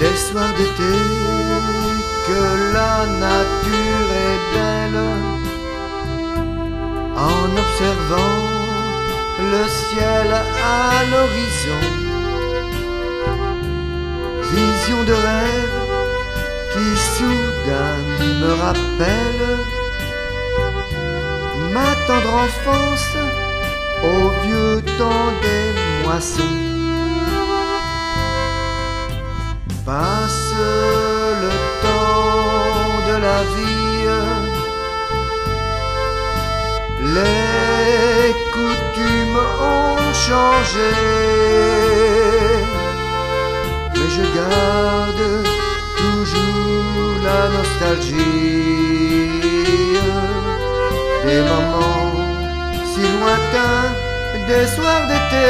Les soirs d'été, que la nature est belle, en observant le ciel à l'horizon, vision de rêve qui soudain me rappelle ma tendre enfance au vieux temps des moissons. Passe le temps de la vie, les coutumes ont changé, mais je garde toujours la nostalgie des moments si lointains, des soirs d'été.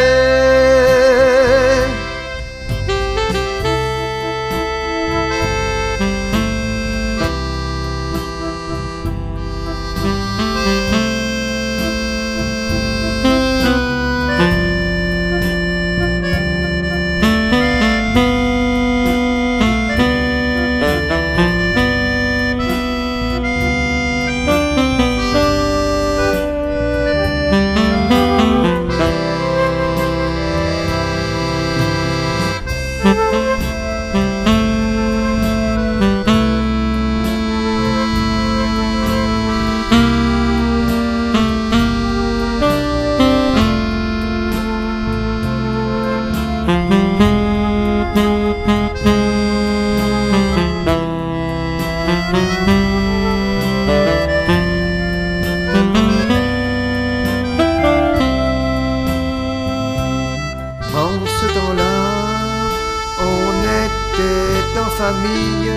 Famille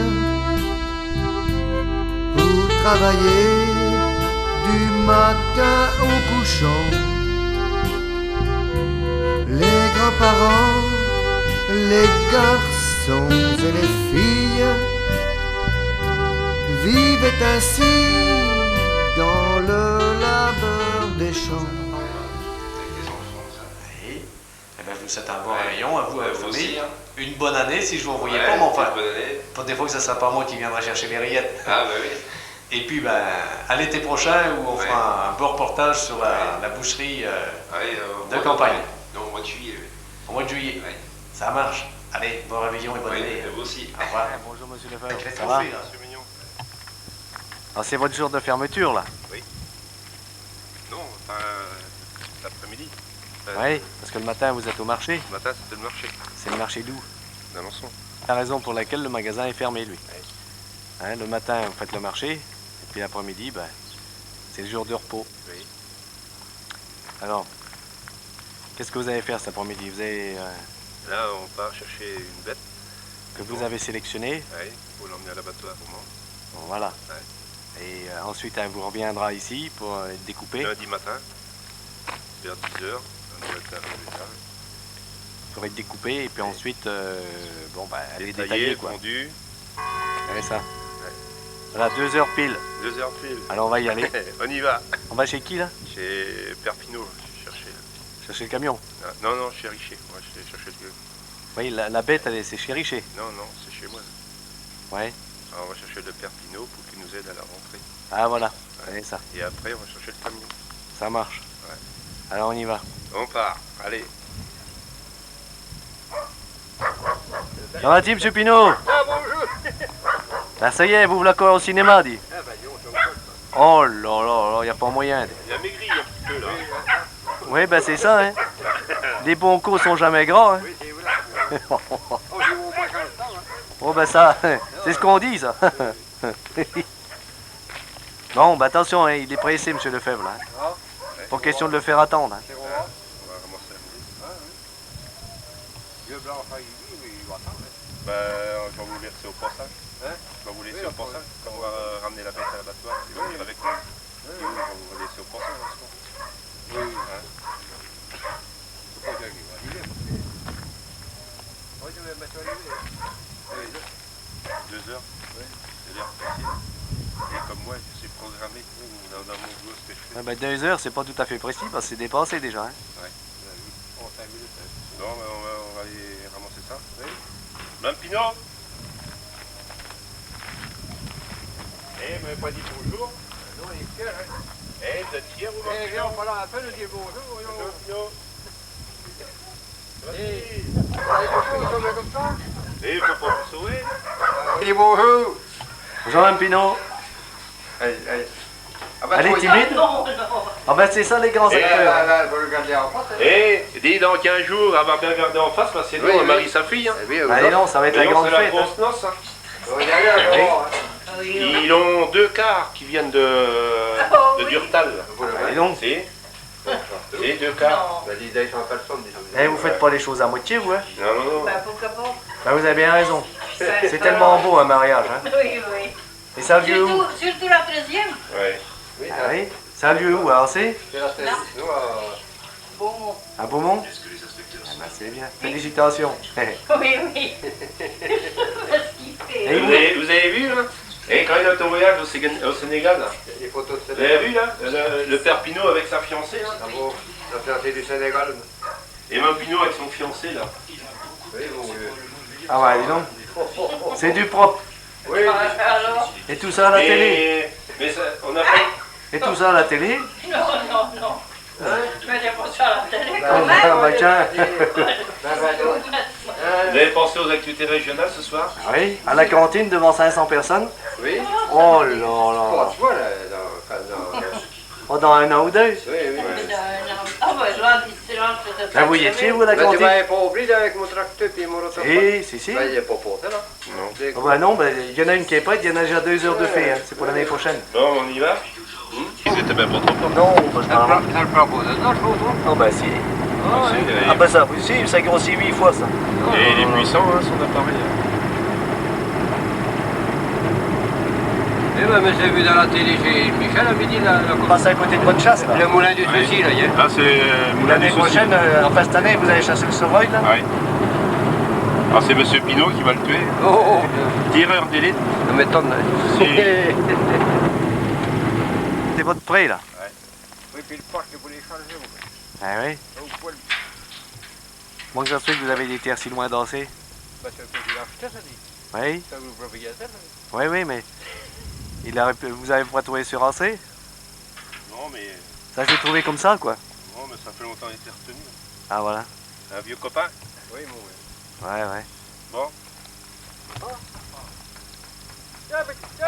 pour travailler du matin au couchant. Les grands-parents, les garçons et les filles vivaient ainsi dans le labeur des champs. Je vous souhaite un bon réveillon à vous, à votre famille. Une bonne année si je vous envoyais pas, mais enfin, pour des fois que ça sera pas moi qui viendra chercher les rillettes. Ah bah oui. Et puis à l'été prochain où on fera un beau reportage sur la boucherie de campagne. Donc au mois de juillet. Au mois de juillet. Ça marche. Allez, bon réveillon et bonne année. Vous aussi. Au revoir. Bonjour monsieur Lefebvre. Ça va, monsieur Mignon. Alors c'est votre jour de fermeture là? Oui. Non, enfin l'après-midi. Oui, parce que le matin vous êtes au marché. Le matin c'était le marché. C'est le marché d'où? d'Alençon. La raison pour laquelle le magasin est fermé lui. Oui. Hein, le matin vous faites le marché, et puis l'après-midi, c'est le jour de repos. Oui. Alors, qu'est-ce que vous allez faire cet après-midi? Vous avez Là on part chercher une bête. Que vous avez sélectionnée. Oui, pour l'emmener à l'abattoir au Mans. Bon, voilà. Ouais. Et ensuite, elle vous reviendra ici pour découper. Lundi matin, vers 10h. Pour être découpé et puis ensuite, elle est détaillée, détaillée quoi. fondue. C'est ça. Voilà, 2 heures pile. 2 heures pile. Alors on va y aller. On y va. On va chez qui là? Chez Perpignan, je cherchais. Chercher le camion. Non, non, chez Richer. Moi, je cherchais le. Oui, la bête, c'est chez Richer. Non, non, c'est chez moi. Ouais. Alors, on va chercher le Perpignan pour qu'il nous aide à la rentrée. Ah voilà, Ouais. c'est ça. Et après, on va chercher le camion. Ça marche. Ouais. Alors on y va. On part. Allez. Ça va-t-il, monsieur Pinot? Ah, bonjour. Ben ça y est, vous voilà quoi au cinéma, dit? Ah, bah, disons, Oh là là là, y a pas moyen. il a maigri un petit peu, là. Oui, ben c'est ça, hein. Les bons coups sont jamais gras, hein. Oui, c'est vrai. Oh ben ça, c'est ce qu'on dit, ça. Bon, ben attention, hein, il est pressé, monsieur Lefebvre, là. Pas question de le faire attendre. Hein. On va ramasser la musique. Ben, je vais vous laisser au passage. Hein? Je vais vous laisser au passage. Quand on va ramener la bête à l'abattoir, ils vont venir avec nous. Et vous, je vais vous laisser au passage en ce moment. Oui. Hein? Faut pas que j'arrive. Oui, je vais mettre à l'arrivée. 2 heures. Oui. C'est l'heure précise. Et comme moi, je sais programmer dans mon boulot ce que je fais. Ah ben 2 heures, c'est pas tout à fait précis, parce que c'est dépassé déjà. Hein. Ouais. On 5 minutes. Non, mais on va aller ramasser ça. Oui. Mme Pinot, Eh, mais pas dit bonjour. Non, il est fier, hein. Eh, vous êtes fiers, vous, Marc? Eh, viens, on va la peine de dire bonjour. Merci. Comme ça. Eh, faut pas vous sauver. Il dit bonjour. Bonjour, Mme Pinot. Allez. Ah Elle est timide? Non, non. Ah ben c'est ça les grands acteurs. Là, vous regardez en face. Eh, dis dans 15 jours, elle va bien regarder en face, parce que c'est nous, on marie sa fille. Hein. Allez non, ça va être la grande C'est la fête. grosse noce. Hein. Regardez encore. Oui, Ils ont 2 cars qui viennent de Durtal. Allez donc. C'est 2 cars. Eh, vous faites pas les choses à moitié, vous, hein? Non. bah, pourquoi pas? Bah, vous avez bien raison. C'est Ça- tellement beau un mariage, hein? Oui, oui. Et ça a lieu où? Surtout la 13e. Ouais. Ah oui? Ça a lieu où, alors c'est? Bon, À Beaumont? Ah ben c'est bien. Félicitations. oui, oui. Parce qu'il fait. Et Vous avez vu, là? Et quand il a été en voyage au Sénégal, là, Les photos de vous avez vu, là? Le père Pinot avec sa fiancée, là? La fiancée du Sénégal. Et même Pinot avec son fiancé, là. Oui, bon, Ah ouais, dis donc. C'est du propre. oui. Alors? Et tout ça à la télé. Mais ça, on a fait... Et tout ça à la télé. Non. Je vais dire pas ça à la télé Ah quand même. bah tiens. Vous avez pensé aux activités régionales ce soir? Oui, à la cantine devant 500 personnes. Oui. Oh là là. Tu vois, là, Oh, dans un an ou deux. oui. Ah bah là, c'est là, c'est Là, vous y étiez, vous, à la Mais tu cantine? m'avais pas oublié avec mon tracteur et mon rotor. Si. Ben, il n'est pas porté, là. Non. Ah bah non, ben, il y en a une qui est prête, il y en a déjà 2 heures de fait, hein. C'est pour l'année prochaine. Bon, on y va? Ils étaient bien pas trop forts. Non, bah, Ça le prend pas dedans, je pense. non, bah si. Ah bah ça, vous si, ça grossit 8 fois ça. Et il est puissant, hein, son appareil. Eh ben, mais j'ai vu dans la télé chez Michel à midi, là. On passe à côté de votre chasse là. Le moulin du souci, là, il y a. Ah, c'est Moulin L'année du Souci. prochaine, enfin cette année, vous allez chasser le chevreuil là. Oui. Ah, c'est Monsieur Pinot qui va le tuer. Oh, Tireur d'élite. ça m'étonne, hein. C'est votre pré là. Oui, puis le parc, vous voulez changer, vous. Ah oui. Au poil. Moi que ça se fait que vous avez des terres si loin danser. Bah, c'est un peu de l'acheter, ça dit. Oui, Ça vous propriétaire, là. oui, mais vous avez pas trouvé sur AC? Non, mais Ça s'est trouvé comme ça quoi. ça fait longtemps qu'il était retenu. Ah voilà. Un vieux copain. Oui, mon oui. Ouais. Bon. Tiens, petit, tiens.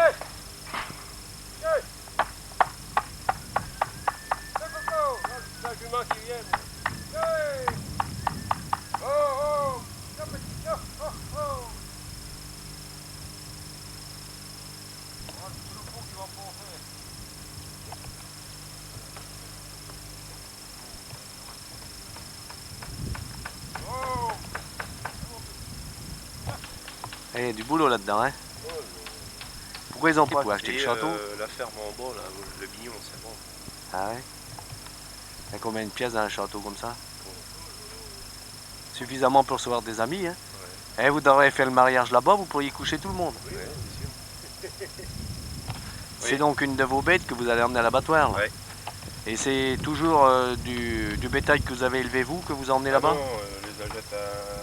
C'est un jument qui vient. Il y a du boulot là-dedans, hein. Pourquoi ils ont pas acheté le château? La ferme en bas, là, le bignon, c'est bon. Ah ouais? Il y a combien de pièces dans un château comme ça? Suffisamment pour recevoir des amis, hein? Ouais. Eh, vous devriez faire le mariage là-bas, vous pourriez coucher tout le monde. Oui, bien sûr. C'est donc une de vos bêtes que vous allez emmener à l'abattoir, là. Ouais. Et c'est toujours du bétail que vous avez élevé vous, que vous emmenez là-bas? Non, les agettes à...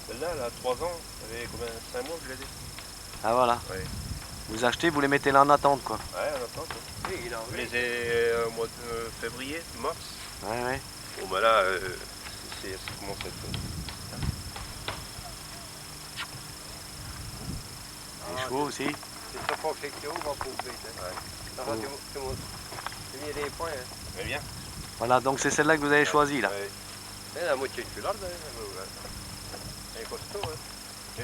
Celle-là, elle a 3 ans. Ça fait combien? 5 mois que je l'ai dit. Ah voilà. Ouais. Vous achetez, vous les mettez là en attente, quoi. Ouais, on attend. Oui, il en Je veut. les ai au mois de février, mars. Ouais. Bon, bah là, ça commence à être... Les chevaux aussi. C'est ça pour que tu ouvres, pour ouvrir. Ça va, tu mis des points, hein. Très bien. Voilà, donc c'est celle-là que vous avez choisie, là. Ouais. Mais la moitié de culotte, hein. C'est costaud, hein.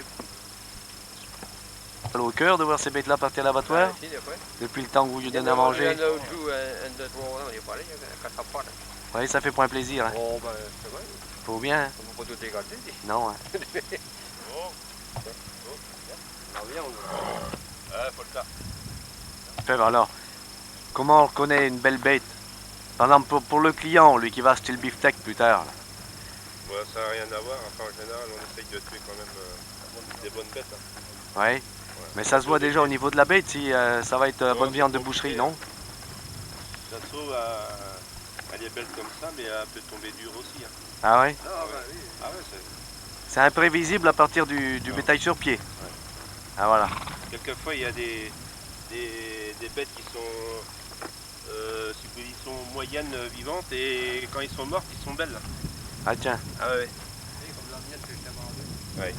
Au cœur de voir ces bêtes-là partir à l'abattoir, Si, des fois. depuis le temps que vous lui Il y en donnez à a manger. un autre jour, un, deux, trois ans, il est pas là, il y a 4 pas, là. Oui, ça fait point plaisir, hein. Oh, ben, c'est vrai. Faut bien, hein. On peut pas tout dégager. Non, hein. Ah, viens, Ouais, faut le faire. Enfin, alors, comment on reconnaît une belle bête? Par exemple, pour le client, lui qui va acheter le beefsteak plus tard, là. Ouais, ça n'a rien à voir. Enfin, en général, on essaye de tuer quand même des bonnes bêtes. Hein. Ouais. Mais ça se voit déjà au niveau de la bête, si ça va être bonne viande de boucherie, non? Ça se trouve, elle est belle comme ça, mais elle peut tomber dure aussi. Hein. Ah ouais? Ah, bah oui. Ah ouais, C'est imprévisible à partir du bétail sur pied. Ah voilà. quelquefois, il y a des des bêtes qui sont, ils sont moyennes vivantes et quand ils sont mortes, ils sont belles. Ah tiens. Ah ouais. C'est comme la mienne que je t'ai vendue. Ouais.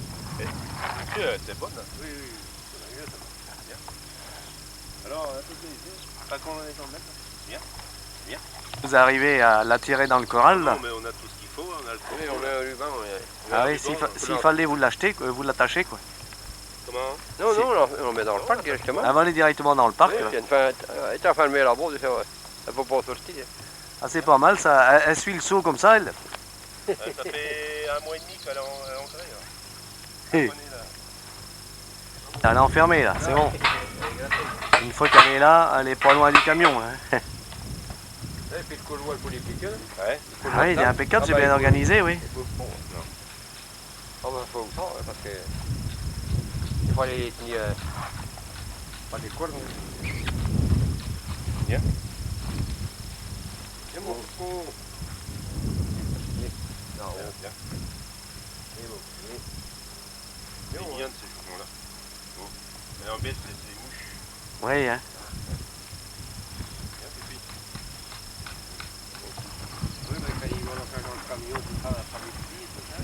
C'est bonne. Oui, oui. C'est la mienne. Bien. Alors, un peu plaisir. Pas qu'on en est en mettre. Bien. Bien. Vous arrivez à l'attirer dans le corral là? Non, mais on a tout ce qu'il faut. On a le Oui, on a un ruban. Ah oui, s'il fallait vous l'acheter, vous l'attacher quoi. Comment? Non, non, on le met dans le parc directement. Avant d'aller directement dans le parc. Oui, Là. puis elle est enfermée là-bas, elle ne peut pas sortir. Ah c'est pas mal ça. Elle suit le seau comme ça elle. Ça fait 1 mois et demi qu'elle est ancrée. Hey. Elle est enfermée là, c'est bon. Une fois qu'elle est là, elle est pas loin du camion. Hein. Et puis le couloir pour les piquets. Ouais. Ah oui, il est impeccable, c'est bien organisé, oui. Ah ben faut ça, parce que il faut aller tenir pas des cordes. Bien. C'est bon. Non, Bien. c'est bon. C'est bien de ces journaux-là. Bon. Et en bête, c'est ces mouches. Oui, hein. Bien, pipi. Oui, mais quand ils vont le faire dans le camion, tout ça, ça va être petit, tout ça.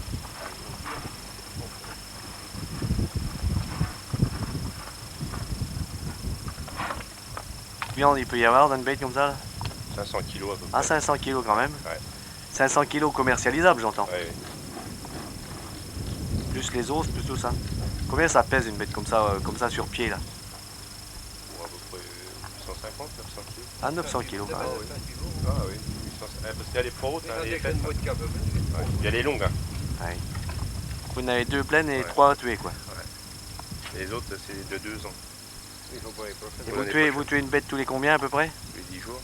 Viande, il peut y avoir dans une bête comme ça là? 500 kilos à peu près. Ah, 500 kilos quand même. Ouais. 500 kilos commercialisables, j'entends. Ouais. Plus les os, plus tout ça. Combien ça pèse une bête comme ça sur pied là? Bon, à peu près 850, 900 kilos. Ah, 900 kilos quand même. Ah oui. 800, parce qu'elle est pas haute, hein, elle est faite. Une boîte qui a peu plus. Ouais. Et elle est longue. Hein. Ouais. Vous en avez 2 pleines et Ouais. 3 à tuer quoi. Les autres, c'est de 2 ans. Il faut pas les prochaines. Et Ouais, vous tuez une bête tous les combien à peu près? Les 10 jours.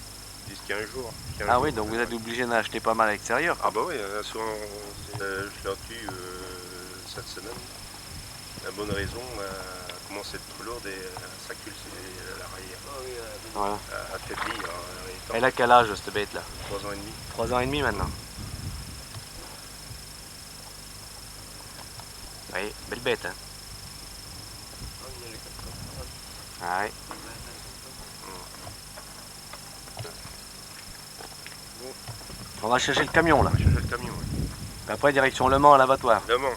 10-15 jours. 15 Ah jours. oui, donc vous êtes obligé d'en acheter pas mal à l'extérieur. Ah bah oui, souvent, je leur tue cette semaine. La bonne raison, elle commence à être trop lourde et s'accule l'arrière. Ah oui, Voilà. Affaiblie. Elle a quel âge cette bête là? 3 ans et demi. 3 ans et demi maintenant. Oui, belle bête hein. Ah, ouais. On va chercher le camion là. Je cherche le camion. Ouais. Puis après direction Le Mans à l'abattoir. Demain.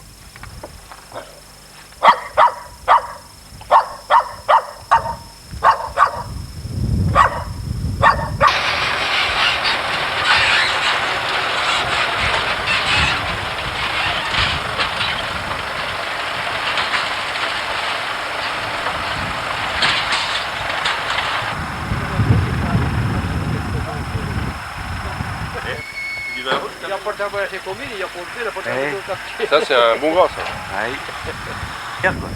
Il a porté à boire ses communes, il a porté, il a porté Eh. à boire au quartier. Ça, c'est un bon gras, ça. Ouais. Fier, quoi.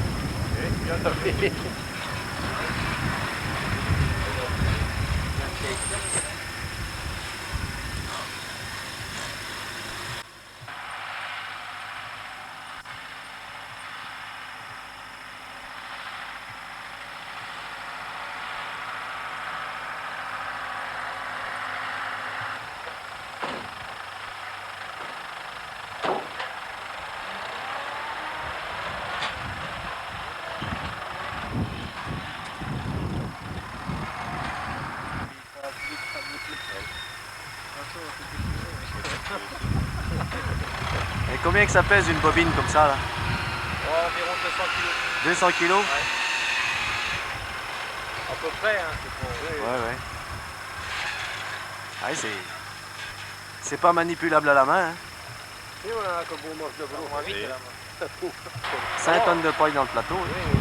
Et combien que ça pèse une bobine comme ça là? Environ 200 kg. 200 kilos? À peu près, hein, c'est pour... Ouais, ouais. Ouais, c'est pas manipulable à la main. Hein. Et voilà, comme on mange de gros. On va vite, là. 5 tonnes de paille dans le plateau. Hein.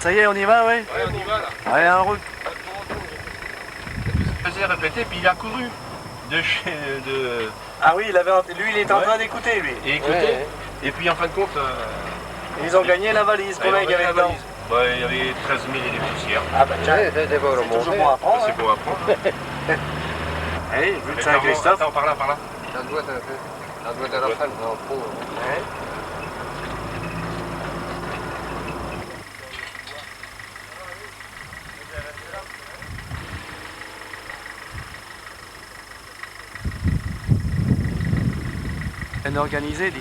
Ça y est, on y va, ouais? Ouais, on y va, là. Allez, en route. Je faisais répéter, puis il a couru de chez... Ah oui, lui, il est en train d'écouter, lui. Et écouter. Et puis, en fin de compte... Ils ont gagné la valise. Combien il y avait dedans? Bah, il y avait 13 000 et des poussières. Ah bah tiens, C'est pas c'est toujours bon à prendre. C'est bon à prendre. Allez, vu que c'est un Christophe. Attends, par là. Ça doit être un peu. Ça doit être à la fin, dans le pot. Ouais. Bien organisé, dit.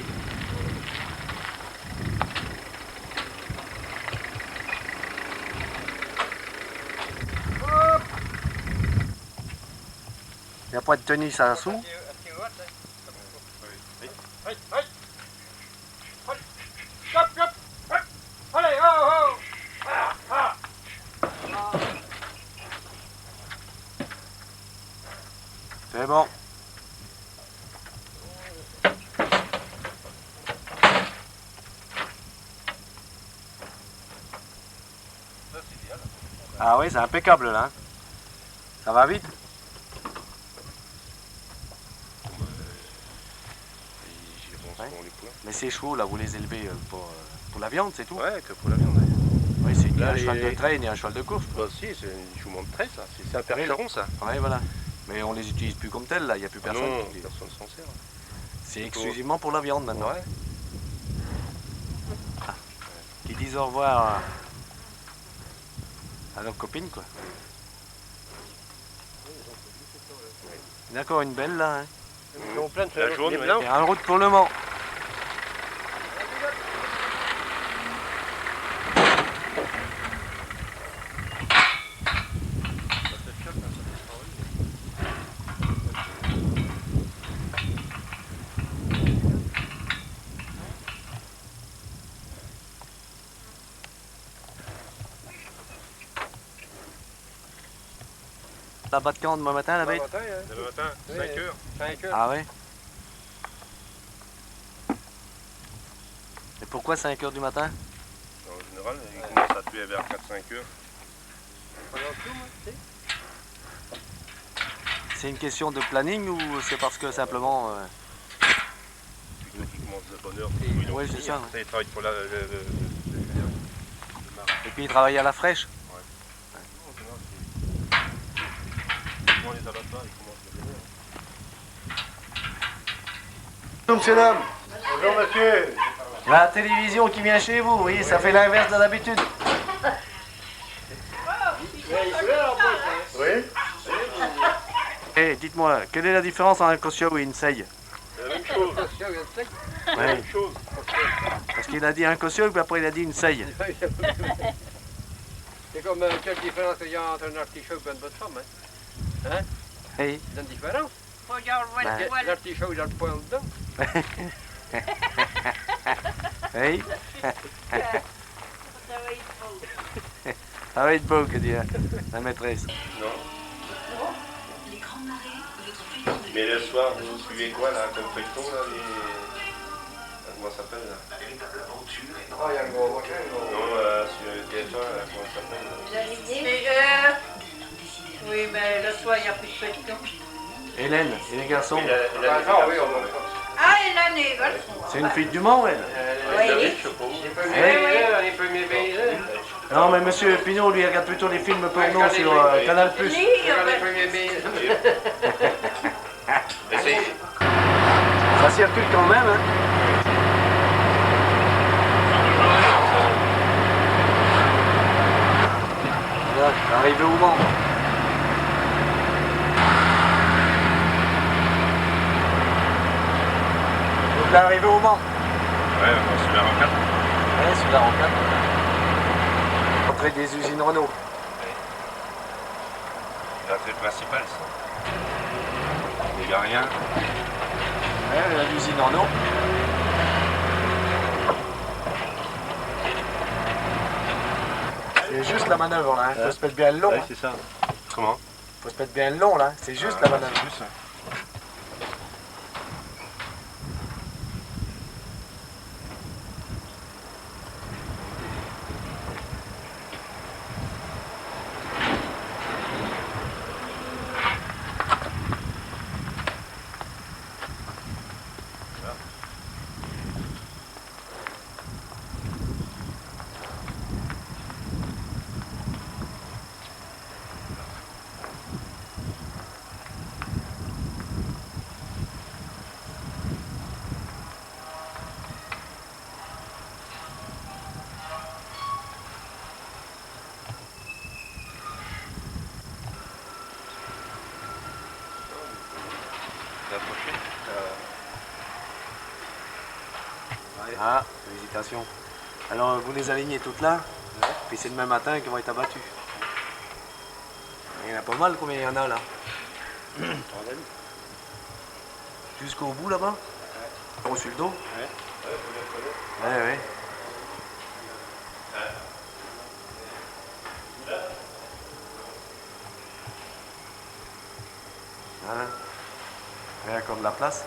n'y a pas de tenue, ça sous. C'est bon. Ah oui, c'est impeccable là. Ça va vite. Ouais. Mais ces chevaux là, vous les élevez pour la viande, c'est tout? Ouais, que pour la viande. Oui, c'est ni un cheval de trait ni un cheval de course. Bah si, c'est une jument de trait ça. C'est un percheron ça. Oui, voilà. Mais on les utilise plus comme tels là, il n'y a plus personne. Non, personne s'en sert. C'est exclusivement pour la viande maintenant. Ouais. Ah. Qui disent au revoir à leurs copines quoi. Il y en a encore une belle là. Hein. Ils ont plein de La jaune, ouais. Et en route pour le Mans. Ça bat de quand demain matin la bête? Demain matin, 5 heures. 5 heures. Ah ouais? Et pourquoi 5 heures du matin? En général, ils commencent à tuer vers 4-5 heures. C'est une question de planning ou c'est parce que simplement... Plutôt qu'ils commencent de bonne heure. Oui, c'est ça. Ils travaillent pour le Et puis ils travaillent à la fraîche? les abattoirs, ils commencent de bonne heure. Bonjour monsieur l'homme. Bonjour monsieur. La télévision qui vient chez vous, vous voyez, ça fait l'inverse de d'habitude. Oui. Eh, dites-moi, quelle est la différence entre un Cossio et une Seille? C'est la même chose. Ouais. La même chose. Parce qu'il a dit un Cossio, puis après il a dit une Seille. C'est comme quelle différence il y a entre un artichaut et une bonne femme, hein? Hein? Hey. Il y a une différence. Regarde, voilà, voilà. L'artichaut, il a le poing dedans. Hey. Ça va être beau. Ça va être beau, que dit la maîtresse. Non. Mais le soir, vous suivez quoi là, comme feuilleton là, comment ça s'appelle là? Ah, il y a un gros requin, Non, sur TF1, là, comment ça s'appelle? Mais, oui, mais le soir, il n'y a plus de feuilleton. Hélène, et les garçons? Ah oui, on va. Ah, et la négoce. C'est une fille du Mans, elle? Oui. Les premiers baisers. Non, mais monsieur Pinot, lui, il regarde plutôt les films porno sur Canal+. Oui, Regarde les premiers baisers. Ça circule quand même, hein? Voilà, arrivé au Mans. Donc là, arrivé au Mans. Ouais, on suit la rocade. Ouais, sur la rocade. Entrée des usines Renault. L'entrée principale, ça. Il n'y a rien. Ouais, l'usine Renault. C'est juste la manœuvre là, faut se mettre bien le long. Ouais, Hein. c'est ça. Comment? Faut se mettre bien le long là, c'est juste la manœuvre. C'est juste ça. Ah, félicitations. Alors vous les alignez toutes là, puis c'est demain matin qu'ils vont être abattus. Il y en a pas mal, combien il y en a là? Jusqu'au bout là-bas? Sur le dos? Ouais, ouais. Voilà. Il y a encore de la place.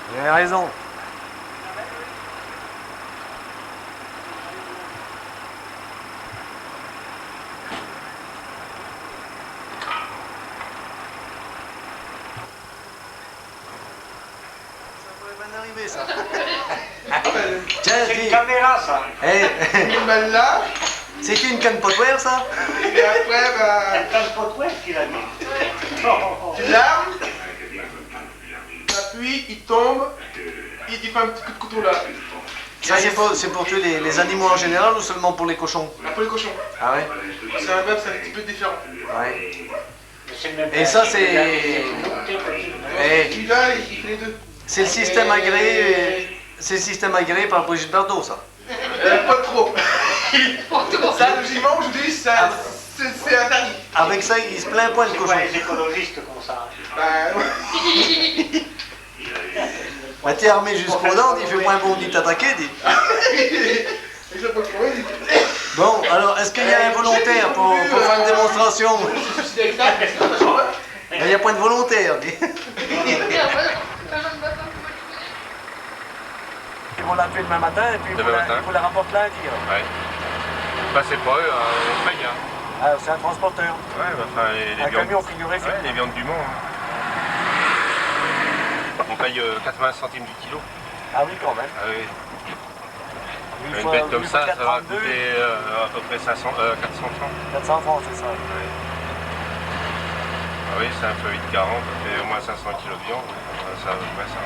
Vous avez raison. Ça pourrait bien arriver, ça. Tiens, C'est une caméra, ça. Une balle là, c'est une canne potware, ça? et après, bah, Elle casse pas de ouest qu'il a mis. tu l'armes, t'appuies, il tombe, il te fait un petit coup de couteau là. Ça, c'est pour tuer les animaux en général ou seulement pour les cochons? Là, pour les cochons. Ah ouais? C'est un meuble, c'est un petit peu différent. Ouais. Mais c'est le même Et ça, principe. c'est- Eh, Celui-là, il fait les deux. c'est le système agréé. C'est le système agréé par Brigitte Bardot, ça. Pas trop. Ça, logiquement, aujourd'hui, ça, c'est interdit. Avec ça, il se plaint point le C'est cochon. pas les écologistes comme ça. Bah, ouais. Bah, t'es armé jusqu'aux dents, il fait moins bon d'y t'attaquer, dit. Et ça, pas de problème. Bon, alors, est-ce qu'il y a un volontaire pour faire une démonstration? Je me suis suicidé avec ça, mais c'est pas sûr, hein. Il n'y a point de volontaire, dit. Ils vont l'appeler demain matin et puis Demain matin. ils vous la rapportent lundi. Ouais. Bah c'est pas eux, on paye. Hein. Ah, c'est un transporteur. Ouais, bah, enfin les Un viandes. camion frigorifique. Ouais, les viandes du Mans. Hein. On paye 80 centimes du kilo. Ah oui, quand même. Ah oui. Une Une fois- bête comme une ça, fois ça va 432, coûter à peu près 400 francs. 400 francs, c'est ça. Ouais. Ah oui, c'est un feuille de 40, ça fait au moins 500 kilos de viande. Ça à peu près ça.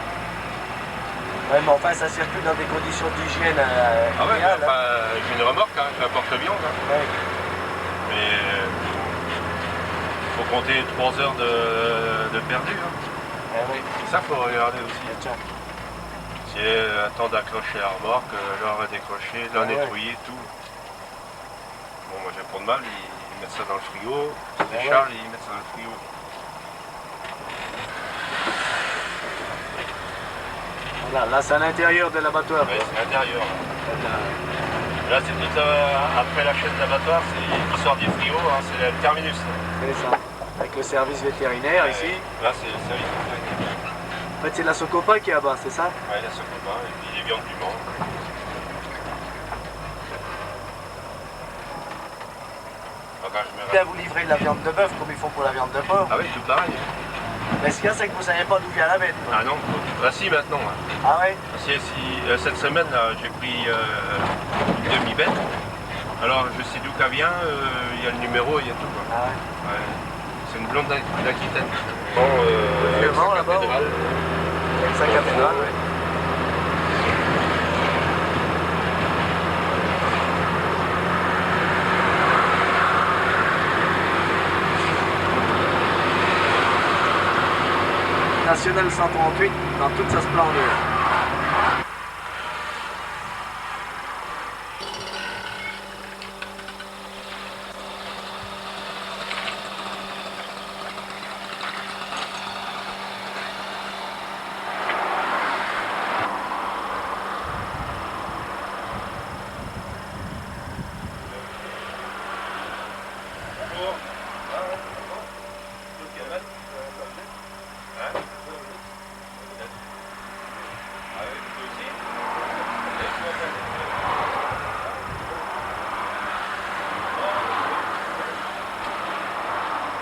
Ouais, mais enfin, ça circule dans des conditions d'hygiène Ah ouais, idéales, enfin, j'ai une remorque, hein, j'ai un porte-viande. Hein. hein. Ouais. Mais faut compter 3 heures de perdu. Hein. Eh oui, Ça, faut regarder aussi. tiens. C'est un temps d'accrocher la remorque, la décrocher, la Ah ouais. nettoyer, tout. Bon, moi j'ai pas de mal, ils mettent ça dans le frigo, Ah c'est des ouais. charles, ils mettent ça dans le frigo. Voilà, là, c'est à l'intérieur de l'abattoir. Ouais, c'est l'intérieur. quoi. Là, c'est tout après la chaîne d'abattoir, c'est qui sort du frigo, hein, c'est le terminus. C'est ça. Avec le service vétérinaire ici. Là, c'est le service vétérinaire. En fait, c'est la Socopa qui est là-bas, c'est ça? Ouais, là, c'est copain, et puis les viandes du Mans. Alors, quand je me Bien, vous livrez de la viande de bœuf comme il faut pour la viande de porc. Ah oui, tout pareil. Mais ce qu'il y a, c'est que vous savez pas d'où vient la bête. quoi. Ah non, ah si maintenant. Hein. Ah ouais? Cette semaine là, j'ai pris une demi-bête. Alors je sais d'où qu'elle vient, il y a le numéro, il y a tout. Quoi. Ah ouais. Ouais. C'est une blonde d'Aquitaine. Bon, Le vent, là-bas, cathédrale. Avec sa cathédrale, ouais. National 138 dans toute sa splendeur.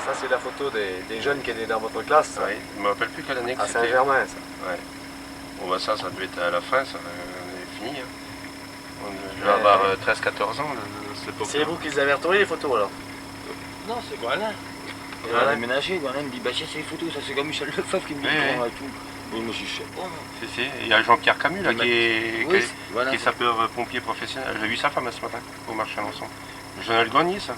Ça, c'est la photo des jeunes qui étaient dans votre classe. Oui, je ne me rappelle plus quelle année que À c'était. Saint-Germain, ça. Ouais. Bon bah ça devait être à la fin, ça on est fini. Hein. Je vais avoir 13-14 ans à cette époque. C'est vous qui les avez retrouvés, les photos, alors? Non, c'est Gualin. Il Gualin. a déménagé, Gualin me dit, bah tiens, c'est les photos, ça c'est comme Michel Lefebvre qui me dit, Oui, bon, oui. tout. Oui, moi je suis chef. C'est. Il y a Jean-Pierre Camus là, qui est Voilà. sapeur-pompier professionnel. J'ai vu sa femme ce matin au marché à Lançon. Jonel Grenier, ça.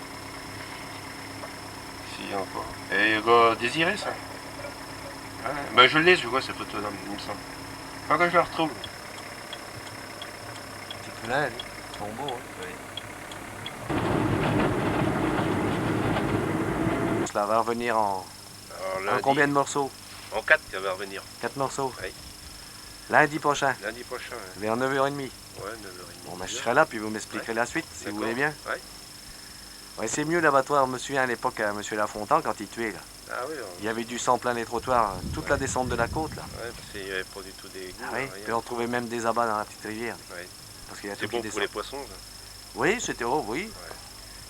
Si, encore. Et Désiré, ça. Ouais. Ben, je l'ai, je vois cette photo là, il me semble. Quand je la retrouve. C'est plein, ils sont beaux. Cela va revenir en combien de morceaux? En 4, ça va revenir. 4 morceaux? Oui. Lundi prochain? Lundi prochain, ouais. Vers 9h30? Ouais, 9h30. Bon, ben, je serai là, puis vous m'expliquerez la suite, si vous voulez bien. Ouais. Ouais, c'est mieux l'abattoir, je me souviens à l'époque à M. Lafontaine, quand il tuait, là. Ah oui, Il y avait du sang plein les trottoirs, toute la descente de la côte, là. ouais, parce qu'il n'y avait pas du tout d'égout. Ah oui, rien. puis on trouvait même des abats dans la petite rivière. Ouais. Parce qu'il y a C'est tout bon qui pour descend. les poissons, ça. Oui, c'était oui.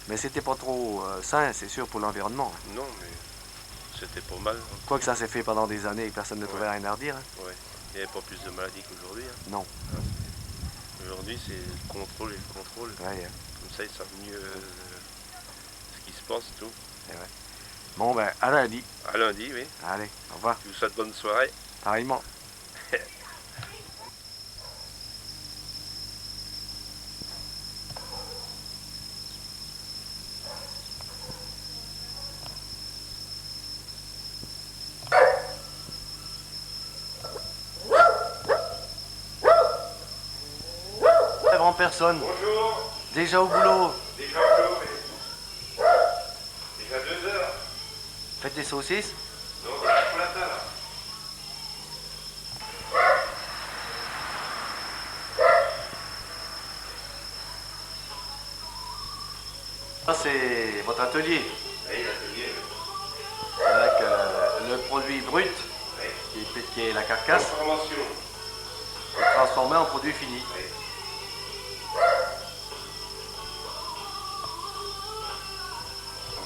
Mais c'était pas trop sain, c'est sûr, pour l'environnement. Non, mais c'était pas mal. Hein. Quoique ça s'est fait pendant des années et personne ne trouvait rien à redire. Hein. Ouais. Il n'y avait pas plus de maladies qu'aujourd'hui. Hein. Non. Aujourd'hui, c'est le contrôle et le contrôle. Ouais, Comme ça, ils savent mieux ce qui se passe, tout. Bon, ben, à lundi. À lundi, oui. Allez, au revoir. Je vous souhaite bonne soirée. Pareillement. Grand personne. Bonjour. Déjà au boulot. Déjà au boulot, oui. Déjà 2 heures. Faites des saucisses. Non, c'est la chocolata, là. Ça, c'est votre atelier. Oui, l'atelier. Avec le produit brut, qui est la carcasse, Transformation. transformé en produit fini. Oui.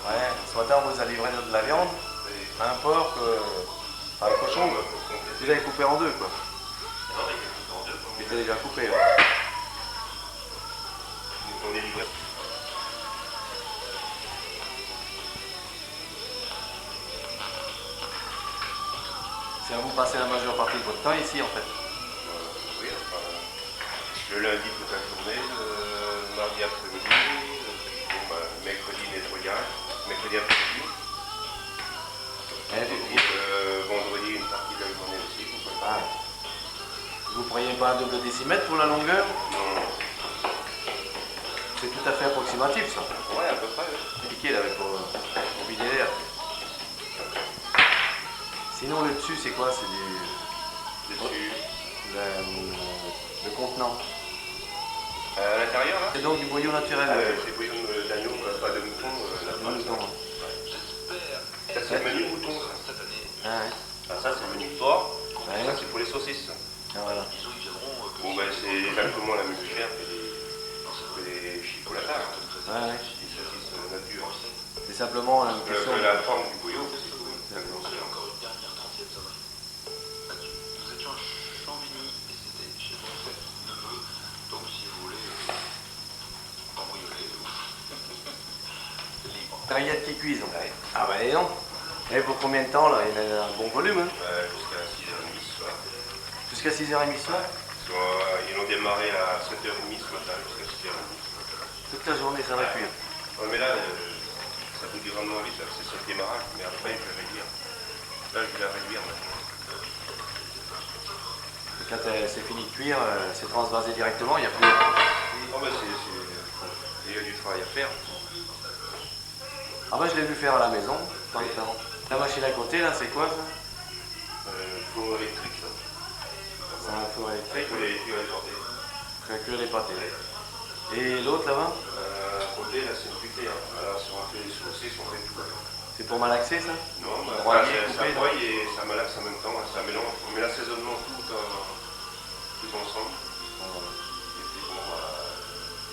Ouais, ce matin, on vous a livré de la viande, un porc, un cochon. Vous avez coupé en deux, quoi. Non, il est coupé en deux. Il était déjà coupé. Ouais. Donc on est livré. C'est à vous passer la majeure partie de votre temps ici, en fait. Oui, enfin, le lundi toute la journée, le mardi après-midi, bon, bah, mercredi nettoyage, mercredi après-midi. Et puis vendredi une partie de la journée aussi. Ah. Vous pourriez pas un double décimètre pour la longueur? Non. C'est tout à fait approximatif, ça. Ouais, à peu près. Oui. Piqué là avec vos vider l'air. Sinon, le dessus, c'est quoi? C'est du. Dessus. Le contenant. À l'intérieur, là? C'est donc du boyau naturel. C'est bouillon d'agneau, pas de mouton. Ça, c'est le menu mouton, ça. Ah, ouais. Ah, ça, c'est le menu porc. Ouais. Ça, c'est pour les saucisses. Ah, voilà. Bon, ben, c'est exactement la même chair que les chipolatas. Ouais, ouais. Les saucisses nature. C'est simplement une question. La forme du bouillon, c'est tout. Exactement ça. Nous étions à Champigny et c'était chez mon neveu, donc si vous voulez cambrioler, c'est libre. Rillettes qui cuisent. Ouais. Ah bah non. Et pour combien de temps là? Il a un bon volume, hein? Jusqu'à 6h30 ce soir. Jusqu'à 6h30 ce soir? Ils ont démarré à 7h30 ce matin, jusqu'à 6h30. Toute la journée, ça va cuire. Ouais, mais là, ça vous dira moins vite, c'est sur le démarrage, mais après, je vais réduire. Là, je vais la réduire maintenant. Et quand c'est fini de cuire, c'est transvasé directement, il n'y a plus. Oh, bah, il y a du travail à faire. Ah bah je l'ai vu faire à la maison, pas différent. La machine à côté là, c'est quoi ça? Four électrique, ça. C'est un four électrique. Pour les cuire les pâtés. Pour cuire les pâtés. Et l'autre là-bas? À côté, là, c'est une cuillère. Alors, si on fait les saucisses, on fait tout. C'est pour malaxer ça? Non, bah, Broyer, ça couper, broye et ça malaxe en même temps, ça mélange. On met l'assaisonnement tout ensemble. Et puis bon, on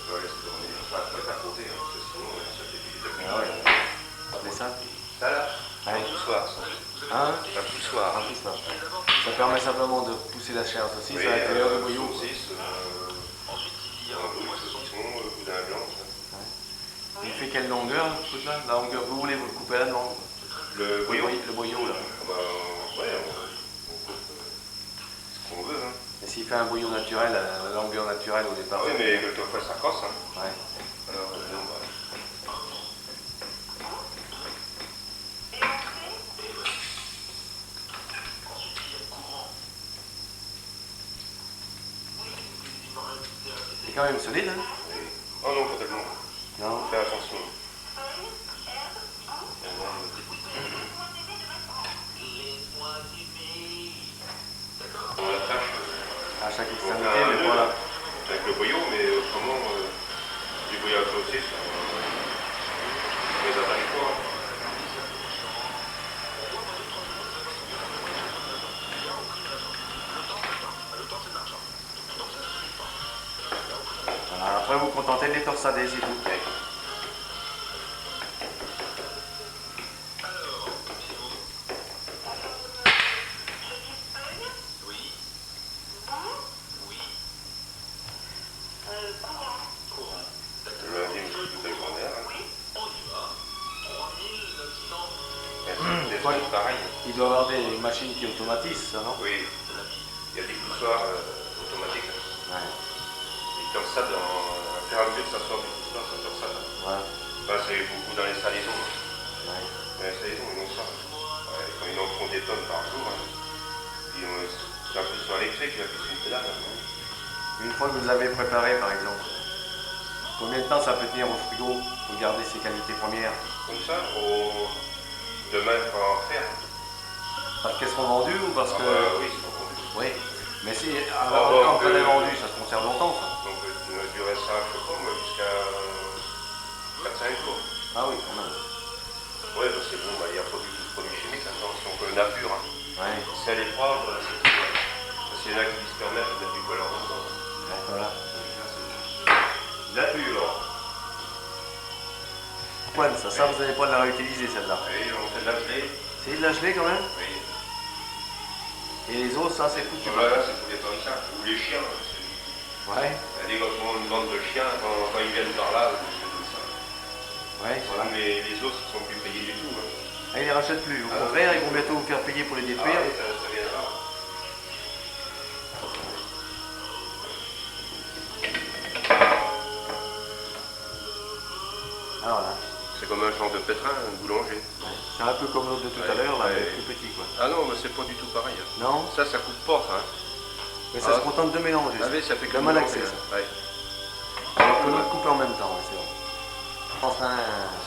va laisser tourner. Ça va être à côté, hein, parce que sinon, ça fait des Ah ouais. C'est ça? Ça là, Ouais. un poussoir, ça. Hein? Un poussoir. Un poussoir. Ça permet simplement de pousser la chair saucisse Oui, à l'intérieur du bouillon. saucisse, un bout de saucisson, boudin blanc. Ça. Il fait quelle longueur tout là? La longueur, vous voulez vous le couper à la demande? Le bouillon. Le boyau là. Ah bah, ouais, on coupe s'il fait un bouillon naturel, à longueur naturelle au départ. Oui, mais quelquefois ça casse. Hein. Ouais. Alors, bon, bah. C'est quand même solide, hein? Oui. Oh non, totalement. Non. Fais attention. On l'attache À chaque on fait extrémité, un mais nœud, voilà. avec le boyau, mais autrement, du boyau à crochet, ça, on les attache pas. Hein. Voilà, après, vous vous contentez de les torsader, c'est tout. Il doit y avoir des machines qui automatisent ça, non? Oui, il y a des poussoirs automatiques. Ouais. Ils torssent ça dans. À faire un peu que ça sort du poussoir, ça torse ça. Ouais. Enfin, c'est beaucoup dans les salaisons. Ouais. Dans les salaisons, ils ont ça. Ouais, quand ils en font des tonnes par jour, hein. Puis c'est un peu sur électrique, il y a plus une pédale. Hein. Une fois que vous l'avez préparé, par exemple, combien de temps ça peut tenir au frigo pour garder ses qualités premières? Comme ça, demain, il faudra en refaire. Parce qu'elles seront vendues ou parce que... Oui, c'est pas vendu. Oui. Mais si, alors, quand elle est vendue, ça se conserve longtemps, ça. Donc, durer ça, je sais pas, moi, jusqu'à 4-5 jours. Ah oui, quand même. Oui, parce que bon, il n'y a pas du tout de produits chimiques là-dedans, si on peut nature. Hein. Ouais. Si elle est propre, c'est tout. Hein. Parce qu'il y en a qui se permettent de mettre du colorant dedans. Voilà. Nature. Pointe, ça vous n'allez pas la réutiliser, celle-là. Oui, on fait de la gelée. C'est de la gelée, quand même? Oui. Et les os, ça, c'est foutu. Voilà, c'est pour les comme ça. Ou les chiens. Ouais. Il y a une bande de chiens, quand ils viennent par là, c'est tout ça. Ouais, voilà. Mais les os ne sont plus payés du tout. Hein. Ah, ils les rachètent plus. Au contraire, ils vont bientôt vous faire payer pour les détruire. Ah, oui, ça viendra. Alors là. C'est comme un genre de pétrin, un boulanger. Ouais. C'est un peu comme l'autre de tout à l'heure, là, mais plus petit, quoi. Ah non, mais c'est pas du tout pareil. Hein. Non? Ça coupe pas, ça. Hein. Mais ça se contente de mélanger. Ah oui, ça fait de comme malaxer, ça. Ouais. Alors que l'autre coupe en même temps, ouais, c'est vrai. Enfin...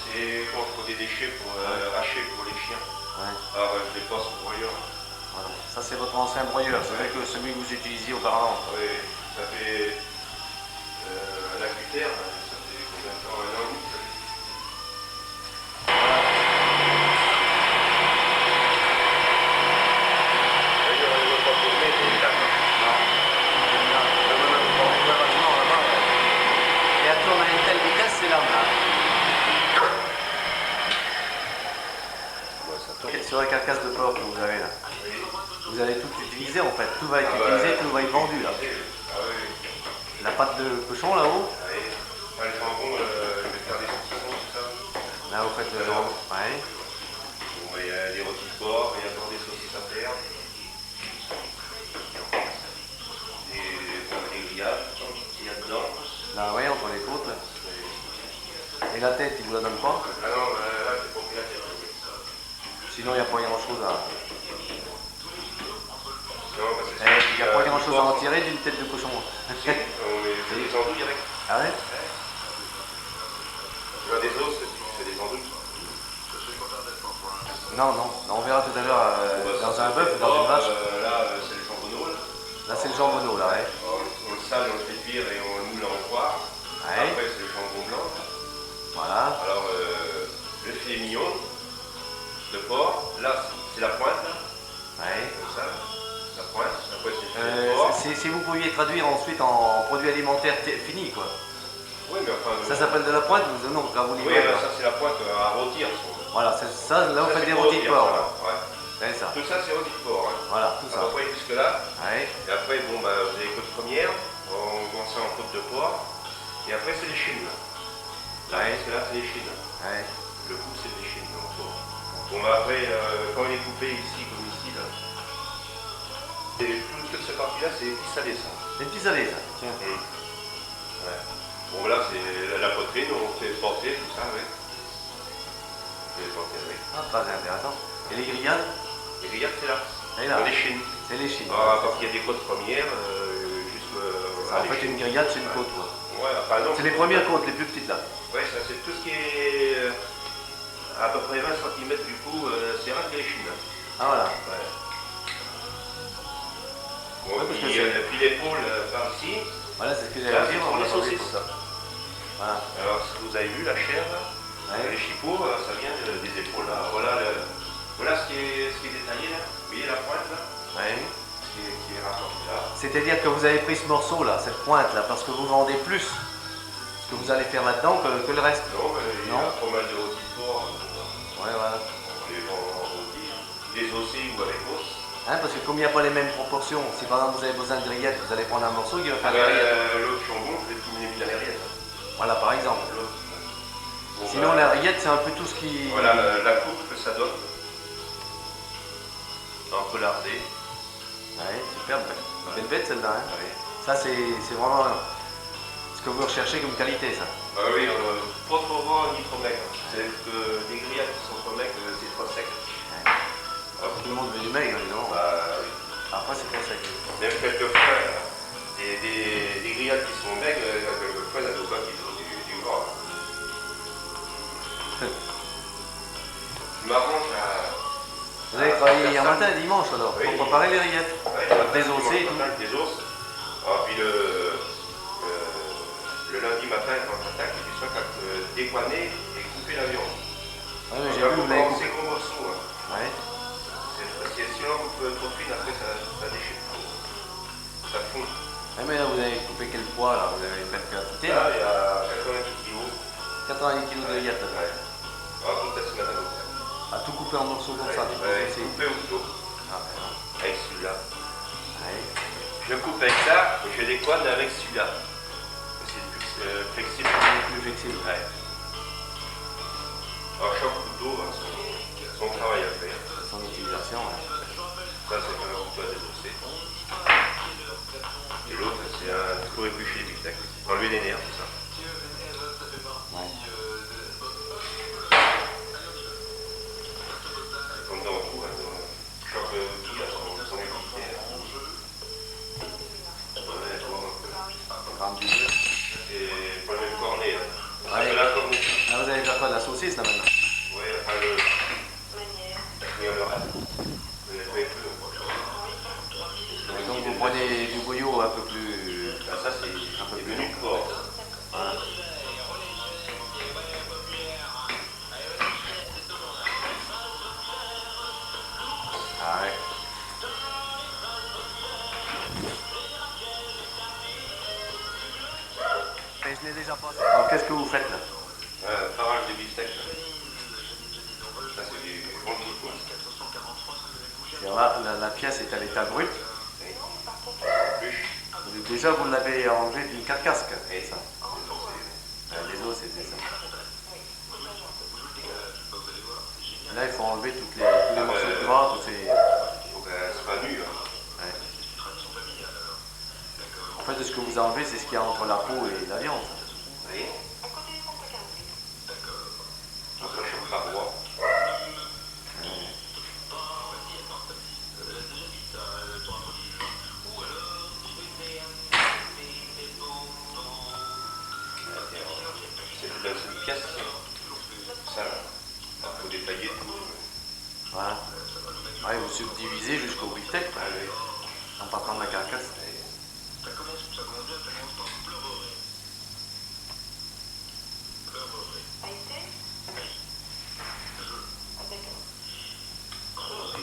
C'est quand on faut des déchets pour hacher pour les chiens. Ouais. Alors, je les passe au broyeur. Voilà. Ça, c'est votre ancien broyeur. C'est vrai que celui que vous utilisiez auparavant. Oui, ça fait un acutaire, ça fait combien de temps? Un an ou deux. Et elle tourne à une telle vitesse, c'est l'arme là. Sur la carcasse de porc que vous avez là. Vous allez tout utiliser en fait. Tout va être utilisé, tout va être vendu là. Ah oui. La pâte de cochon là-haut. Oui. Ah, le jambon, je vais faire des saucissons, tout ça. Là vous faites le jambon. Ouais. Bon, il y a des rôtis de porc, il y a encore des saucisses à faire. Des grillades, qu'il y a dedans. Là, ouais, entre les côtes. Là. Et la tête, ils vous la donnent pas? Ah non, là, c'est pour que la tête. Sinon, il n'y a pas grand-chose à... Non, parce que Il n'y a pas grand-chose à en tirer d'une tête de cochon. on fait des andouilles avec. Ah ouais? Tu vois des os, tu fais des andouilles. Non, non. On verra tout à l'heure dans un bœuf ou dans une vache. Là, c'est le jambonneau. Là, c'est le jambonneau, là, ouais. On le sale, on le fait cuire et on le moule en poire. Ouais. Après, c'est le jambon blanc. Voilà. Alors, le filet mignon de porc. Là, c'est la pointe, là. Ouais. Comme ça, la pointe. Après, c'est le filet de porc. Si vous pouviez traduire ensuite en produit alimentaire fini, quoi. Oui, mais enfin... Ça s'appelle de la pointe, vous non, là vous Oui, livrez. ça, c'est la pointe à rôtir. Voilà, c'est ça, là vous Ça, faites c'est des rôtis de porc. voilà. Là. Ouais. C'est ça. Tout ça, c'est rôti de porc. Hein. Voilà, tout À ça. peu près jusque-là. Ouais. Et après, bon, bah, vous avez les côtes premières. On commence en côte de porc. Et après, c'est les chines. Là, Ouais. parce que là, c'est les chines. Ouais. Le cou, c'est des chines. Donc, bon, bah, après, quand il est coupé ici, comme ici, là, Toute cette partie-là, c'est pis-salé, ça. C'est pis-salé, ça. Tiens. Ouais. Bon, là, c'est la poitrine, on fait porter, tout ça, oui. Les porter, oui. Ah, pas intéressant. Et les grillades? Les grillades, c'est là. Et là. Les chines. C'est les chines. Ah, parce qu'il y a des côtes premières, juste... En fait, une grillade, c'est une côte, quoi. Ouais, enfin, non. C'est les premières côtes, les plus petites, là. Ouais, ça, c'est tout ce qui est à peu près 20 cm du coup, c'est rare que les chines. Hein. Ah, voilà. Ouais. Bon, Ouais, parce que puis l'épaule par ici. Voilà, c'est ce que Ça, j'allais c'est dire. pour On les va changer saucisses. pour ça. Voilà. Alors, si vous avez vu la chair, là, Ouais. les chipots, ça vient des épaules. Là. Voilà ce qui est détaillé là. Vous voyez la pointe là, Ouais. qui est rapportée là. C'est-à-dire que vous avez pris ce morceau là, cette pointe là, parce que vous vendez plus ce que vous allez faire là-dedans que le reste. Non, mais il y a pas mal de rôtis de porc. Ouais, voilà. On les vend en rôtis, les ossés ou avec os. Hein, parce que comme il n'y a pas les mêmes proportions, si par exemple vous avez besoin de grillettes, vous allez prendre un morceau qui va Ah faire la grillette. l'autre jambon, je vais diminuer la rillette. Voilà, par exemple. Bon, Sinon, la rillette, c'est un peu tout ce qui... Voilà la coupe que ça donne. Un peu lardé. Ouais, super belle bête celle-là. Hein. Oui. Ça, c'est vraiment ce que vous recherchez comme qualité, ça. Ah oui, pas trop gras ni trop maigre. C'est que les grillades qui sont trop maigres, c'est trop sec. Tout le monde veut du maigre, évidemment. Bah, oui. Après, c'est trop sec. Même quelquefois, des grillades qui sont maigres, quelquefois, il y a des qui sont du gras. Je m'arrange à... Vous avez travaillé hier matin et dimanche, alors, Oui. pour préparer les rillettes. Désossé et tout. Des os. Ah, puis le lundi matin, quand j'attaque, il faut soit décoiner et couper la viande. Ouais, mais j'ai vu, vous l'avez coupé. C'est gros morceaux. Hein. Ouais. Parce que sinon, vous pouvez trop fine, après ça déchire. Ça fond. Ouais, mais là, vous avez coupé quel poids, là? Vous avez une belle quantité, Là, là? il y a 90 kilos. 90 kg de rillettes, là. Ouais. Alors, tout à ce matin. À tout couper en morceaux comme ça, Ouais, c'est coupé au couteau. Ah, ouais. Avec celui-là. Ouais. Je coupe avec ça et je décoine avec celui-là. C'est plus flexible. Plus flexible. Ouais. Alors, chaque couteau a son travail à faire. Son utilisation, ouais. Ça, c'est un couteau à débosser. Et l'autre, c'est un pour éplucher les bistecs. Enlever les nerfs, tout ça. Ouais. Comme dans tout, hein, chaque outil a son utilité. Ouais, je vois un peu. Gramme du beurre. C'est pas le même cornet. Hein. Ça Ouais. fait la cornée. Là, vous allez faire quoi, de la saucisse, là, maintenant? Ouais, enfin le... Et on le reste. Vous nettoyez plus. Et donc, vous prenez du bouillon un peu plus... Ah, ça, c'est Un peu des plus menus long. de porc. Voilà. Ah ouais. Et je l'ai déjà passé. Alors, qu'est-ce que vous faites, là? Parage des bistecs. Ça, c'est du bon tout. Alors là, la pièce est à l'état brut. Plus. Déjà, vous l'avez enlevé d'une carcasse, Et ça. Les os, c'est ça. Là, il faut enlever tous les morceaux de gras, tous ces... c'est pas nu. Hein. Ouais. En fait, de ce que vous enlevez, c'est ce qu'il y a entre la peau et la viande. Vous voyez? Donc, ça chauffe par bois. C'est une pièce. Ça, là. Il faut détailler tout. Voilà. Ouais, vous subdivisez jusqu'au beefsteak, Ah, oui. en partant de la carcasse.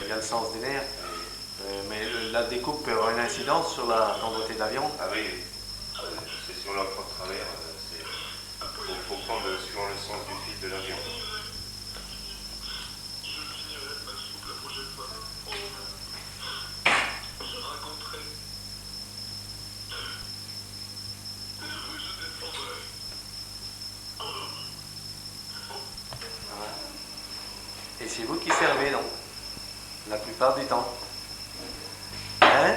Il y a le sens des nerfs. Mais la découpe peut avoir une incidence sur la tendreté de la viande. Ah oui, c'est si on la prend de travers, il faut prendre suivant le sens du fil de la viande. Et c'est vous qui servez, non? La plupart du temps. Hein?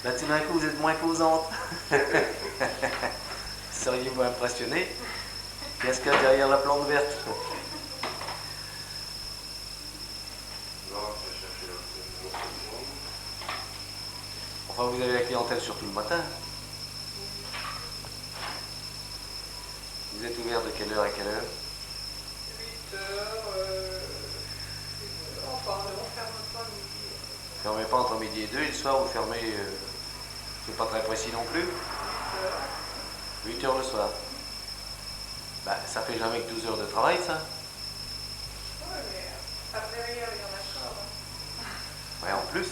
Là, tout d'un coup, vous êtes moins causante. Seriez-vous impressionné? Qu'est-ce qu'il y a derrière la plante verte? Enfin, vous avez la clientèle surtout le matin. Vous êtes ouvert de quelle heure à quelle heure? 8 heures, enfin, on ferme pas midi. Vous fermez pas entre midi et 2 et le soir vous fermez, c'est pas très précis non plus? 8 heures le soir. Bah, ça fait jamais que 12 heures de travail, ça? Oui, mais après derrière, il y en a encore. Ouais, en plus.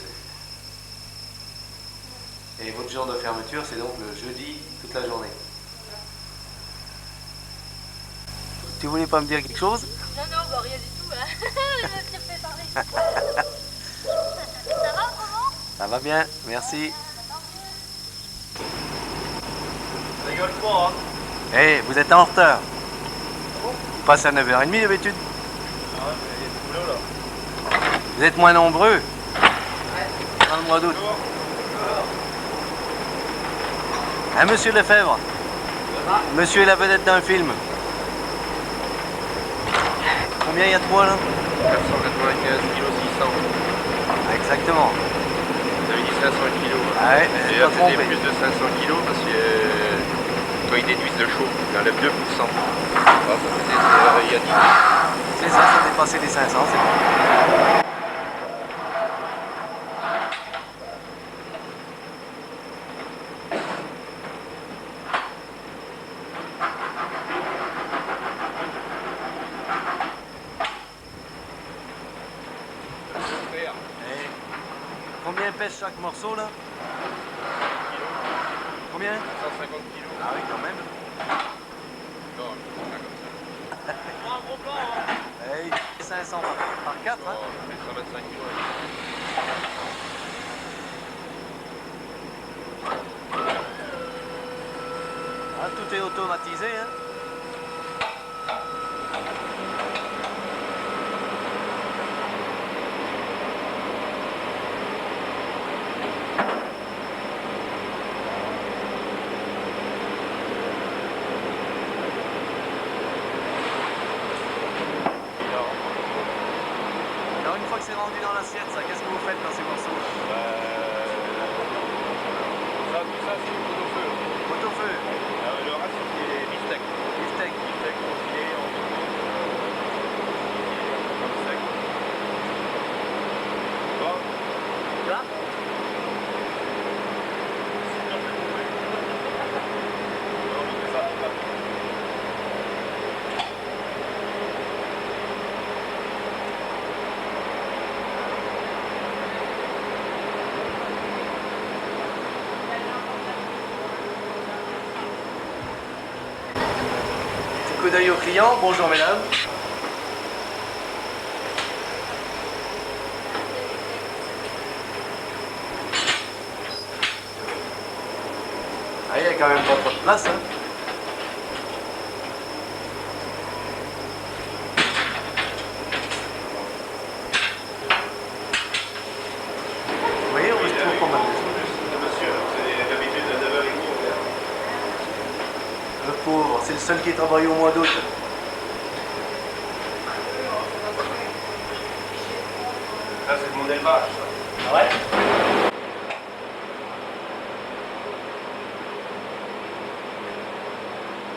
Et votre jour de fermeture, c'est donc le jeudi, toute la journée. Tu voulais pas me dire quelque chose? Non, non, bah rien du tout. Hein. Je me suis fait parler. Ça va, comment? Ça va bien, merci. Rigole pas, hein. Eh, vous êtes en retard. Vous passez à 9h30 d'habitude. Ah ouais, mais il y a du boulot là. Vous êtes moins nombreux. Dans le mois d'août. Hein, monsieur Lefebvre? Monsieur est la vedette d'un film. Combien il y a de poids là? 495 kg 600. Exactement. Vous avez dit 500 kg. Ah ouais, mais Et c'est là, pas c'était trompé. plus de 500 kg parce que quand ils déduisent le chaud, ils enlèvent 2%. Ah, ça faisait, il y a 10 000. C'est ça, ça dépassait les 500, c'est bon. Eh, combien pèse chaque morceau là? Combien? 150 kg. Ah oui, quand même. Non, je prends ça comme ça. Un gros plan, hein. Hey, 500 par 4, hein? Non, je fais 125 kg. Ah, tout est automatisé, hein? Alors, une fois que c'est rendu dans l'assiette, ça, qu'est-ce que vous faites dans ces morceaux? Ça, tout ça, c'est du pot-au-feu. Pot-au-feu, Le reste, c'est beefsteak. beefsteak. Beefsteak congelé en comme sec. Bon. Là? Non, on fait ça tout là. Petit coup d'œil aux clients. Bonjour mesdames. Ah, il y a quand même pas trop de place, hein. Oui, on se trouve pas mal. Monsieur, c'est d'habitude à 9h30, on est là. Le pauvre, c'est le seul qui travaille au mois d'août. Là, c'est de mon élevage. Ah ouais?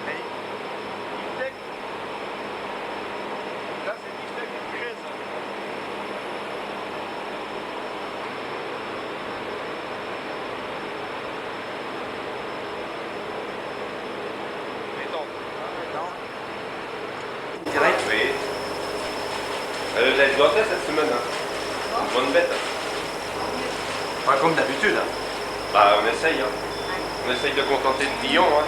Beefsteak. Là, c'est beefsteak et poulet, ça. Détente. Non. Direct. Oui. Elle a été gâtée cette semaine, hein. Une bonne bête. Pas comme d'habitude, hein. Bah, on essaye, hein. On essaye de contenter le client, hein.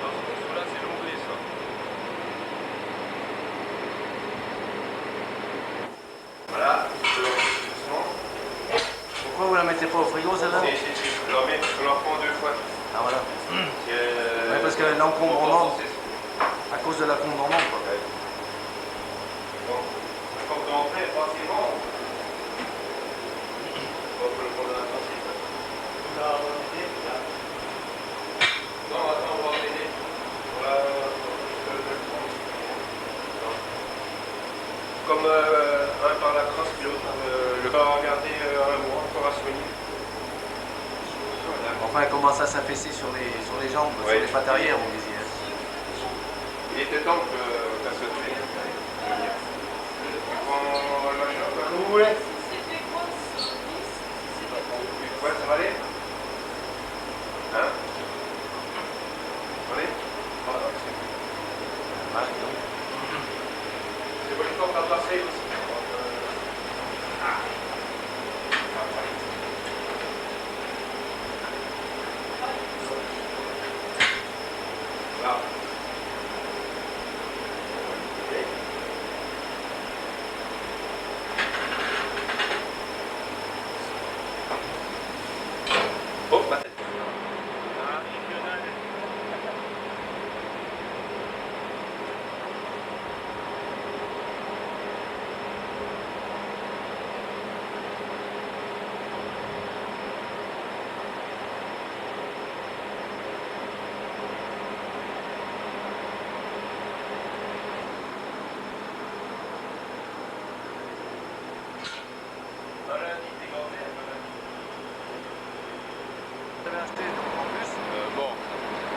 Alors, ce morceau-là, c'est l'onglet, ça. Voilà, je le lance doucement. Pourquoi vous la mettez pas au frigo celle-là? Je leur prends 2 fois. Ah voilà. C'est, Ouais, parce que l'encombrement, à cause de l'encombrement, quoi. Bon, quand on rentre, pratiquement, on peut le prendre dans la partie. Non, attends, on va m'aider. Comme un par la crosse, puis l'autre, le gars a regardé un mois, encore à soigner. Enfin, elle commence à s'affaisser sur les jambes, Ouais. sur les pattes arrière, on disait. Hein. Il était temps qu'elle se fait. Tu prends la chambre, Comme vous voulez. C'était quoi ce service? C'était ouais, ça va aller? Hein? Allez? Voilà, c'est bon. Ouais, donc. C'est bon, le temps à passer aussi. Voilà. Oh, ma tête. Vous avez acheté donc, en plus Bon,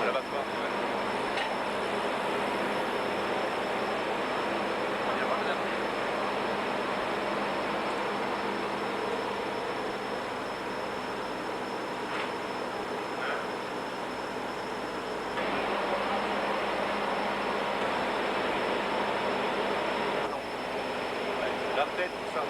à l'abattoir, ouais. La tête, tout ça.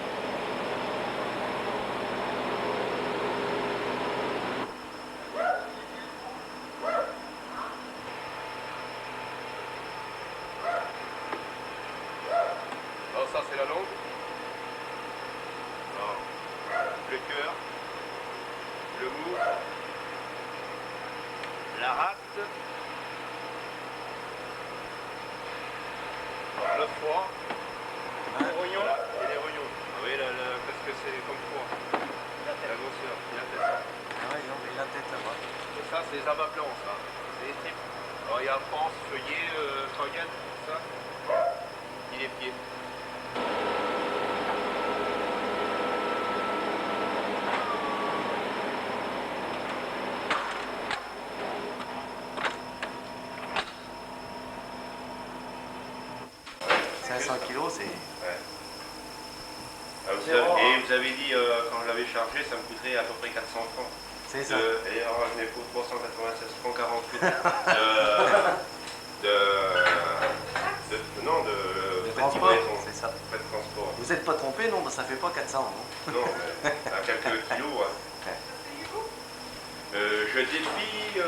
Alors ça c'est la langue. Alors, le cœur, le mou, la rate, le foie, le rognon et les rognons. Ah oui, parce que c'est comme foie. La grosseur, la tête. Ah ouais, non, mais la tête là-bas. Et ça c'est les abats blancs, ça. C'est les tripes. Alors il y a France, feuillet, cangan, tout ça. Et les pieds. Ouais. 500 kilos, c'est. Ouais. Ah, C'est rare, hein. et vous avez dit, quand je l'avais chargé, ça me coûterait à peu près 400 francs. C'est ça. Et alors, je n'ai pour 396 francs 48 non, de Le frais de transport, livraison. c'est ça. Frais de transport. Vous n'êtes pas trompé, non, ça fait pas 400, non? Non, mais à quelques kilos. Hein. Je défie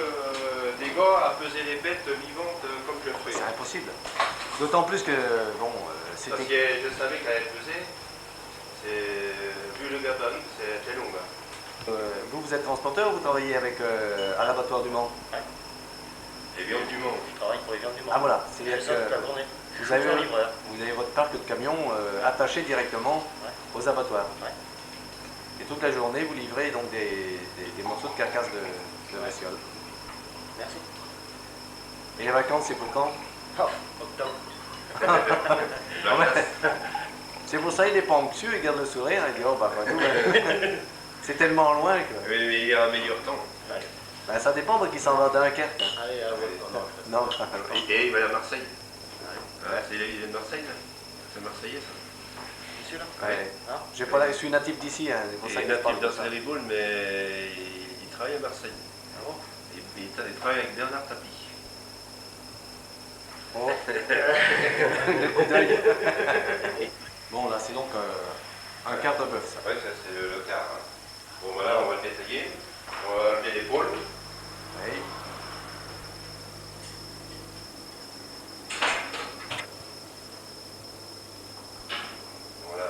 des gars à peser les bêtes vivantes comme je le fais. C'est impossible. D'autant plus que, bon, Parce que c'était. je savais qu'elle allait peser. Vu le gabarit, c'est long. Hein. Vous êtes transporteur ou vous travaillez avec, à l'abattoir du Mans? Les viandes du monde. Je travaille pour les viandes du monde. Ah voilà, c'est-à-dire Je fais ça toute la que journée. vous avez, Chauffeur livreur. vous avez votre parc de camions attaché directement Ouais. aux abattoirs. Ouais. Et toute la journée, vous livrez donc des morceaux de carcasse de bestiole. Merci. Et les vacances, c'est pour quand? Oh, octobre. Ah ouais. C'est pour ça qu'il n'est pas anxieux, il garde le sourire, il dit oh bah nous, c'est tellement loin que. Oui, mais il y a un meilleur temps. Ouais. Ben, ça dépend de qui s'en va à Dunkerque. Allez, Non. Et il va à Marseille. Ouais, c'est il est de Marseille, là. C'est Marseillais, ça. Ici, là. Ouais. Hein? J'ai pas, je suis natif d'ici, hein, c'est pour Il ça est que je parle natif de ça. d'Asselé-les-Boules, mais il travaille à Marseille. Ah bon? Il travaille avec Bernard Tapie. Oh. Le coup d'œil. Bon, là, c'est donc un quart de bœuf, ça. Ouais, ça c'est le quart. Hein. Bon, voilà, on va le détailler. On va enlever l'épaule. Oui. Voilà.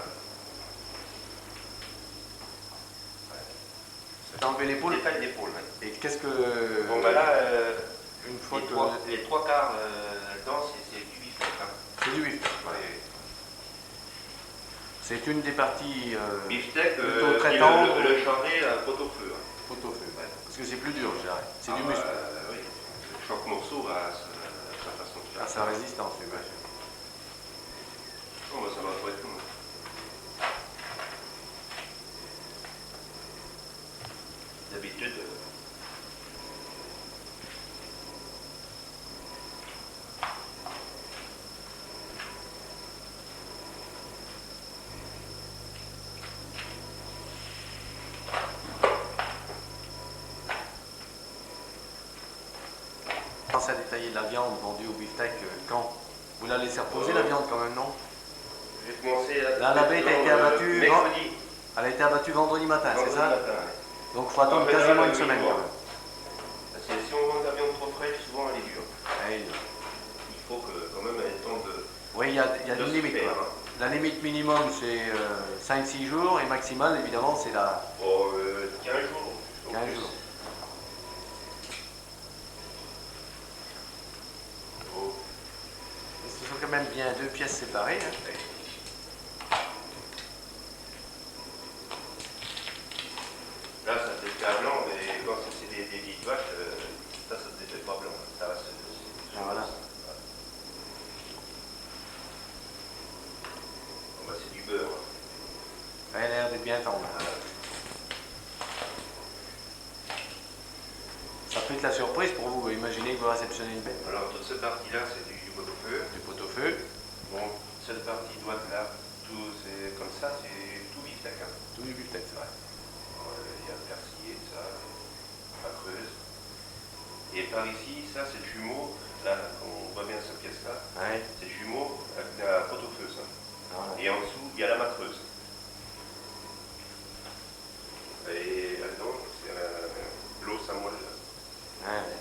T'as enlevé l'épaule. Détail d'épaule, ouais. Et qu'est-ce que. Bon, bah là, une fois fois que... Les trois quarts dedans, c'est du beefsteak. Hein. C'est du beefsteak. Ouais. C'est une des parties Beefsteak, plutôt très tendre. le charret pot au feu. Hein. Pot au feu, ouais. Parce que c'est plus dur, je dirais. C'est du muscle. Oui. Chaque morceau a sa façon de faire. À sa résistance, oui. Oh, bah, ça va pas être tout. D'habitude. Pensez à détailler la viande vendue au beefsteak quand? Vous la laissez reposer la viande quand même, non? J'ai commencé à... Là, la bête a été abattue. Mercredi. Elle a été abattue vendredi matin, c'est ça? Vendredi matin, ouais. Donc il faut attendre quasiment une semaine quand même. Parce que si on vend de la viande trop fraîche, souvent elle est dure. Ouais. Il faut que quand même elle ait le temps de... Oui, il y a de une se limite. faire, Quoi. hein. La limite minimum c'est 5-6 jours et maximale évidemment c'est la 15 jours. 15 jours. Oh. Ce sont quand même bien deux pièces séparées. Hein. Là ça te fait blanc, mais quand c'est des petites vaches, ça te fait pas blanc. Ça reste... Ah, voilà. Bon, bah, c'est du beurre. Hein. Elle a l'air d'être bien tendre. Ça peut être la surprise pour vous, imaginez que vous réceptionnez une bête. Alors toute cette partie-là, c'est du pot au feu. Du pot au feu. Bon, cette partie droite là, tout c'est comme ça, c'est tout beefsteak. Hein. Tout du beefsteak, c'est vrai. Il y a le persillé, ça, la creuse. Et par ici, ça c'est le jumeau, là, on voit bien cette pièce-là, Ouais. c'est le jumeau avec la pot au feu, ça. Voilà. Et en dessous, il y a la matreuse. Et là-dedans, c'est l'os à moelle. Ouais.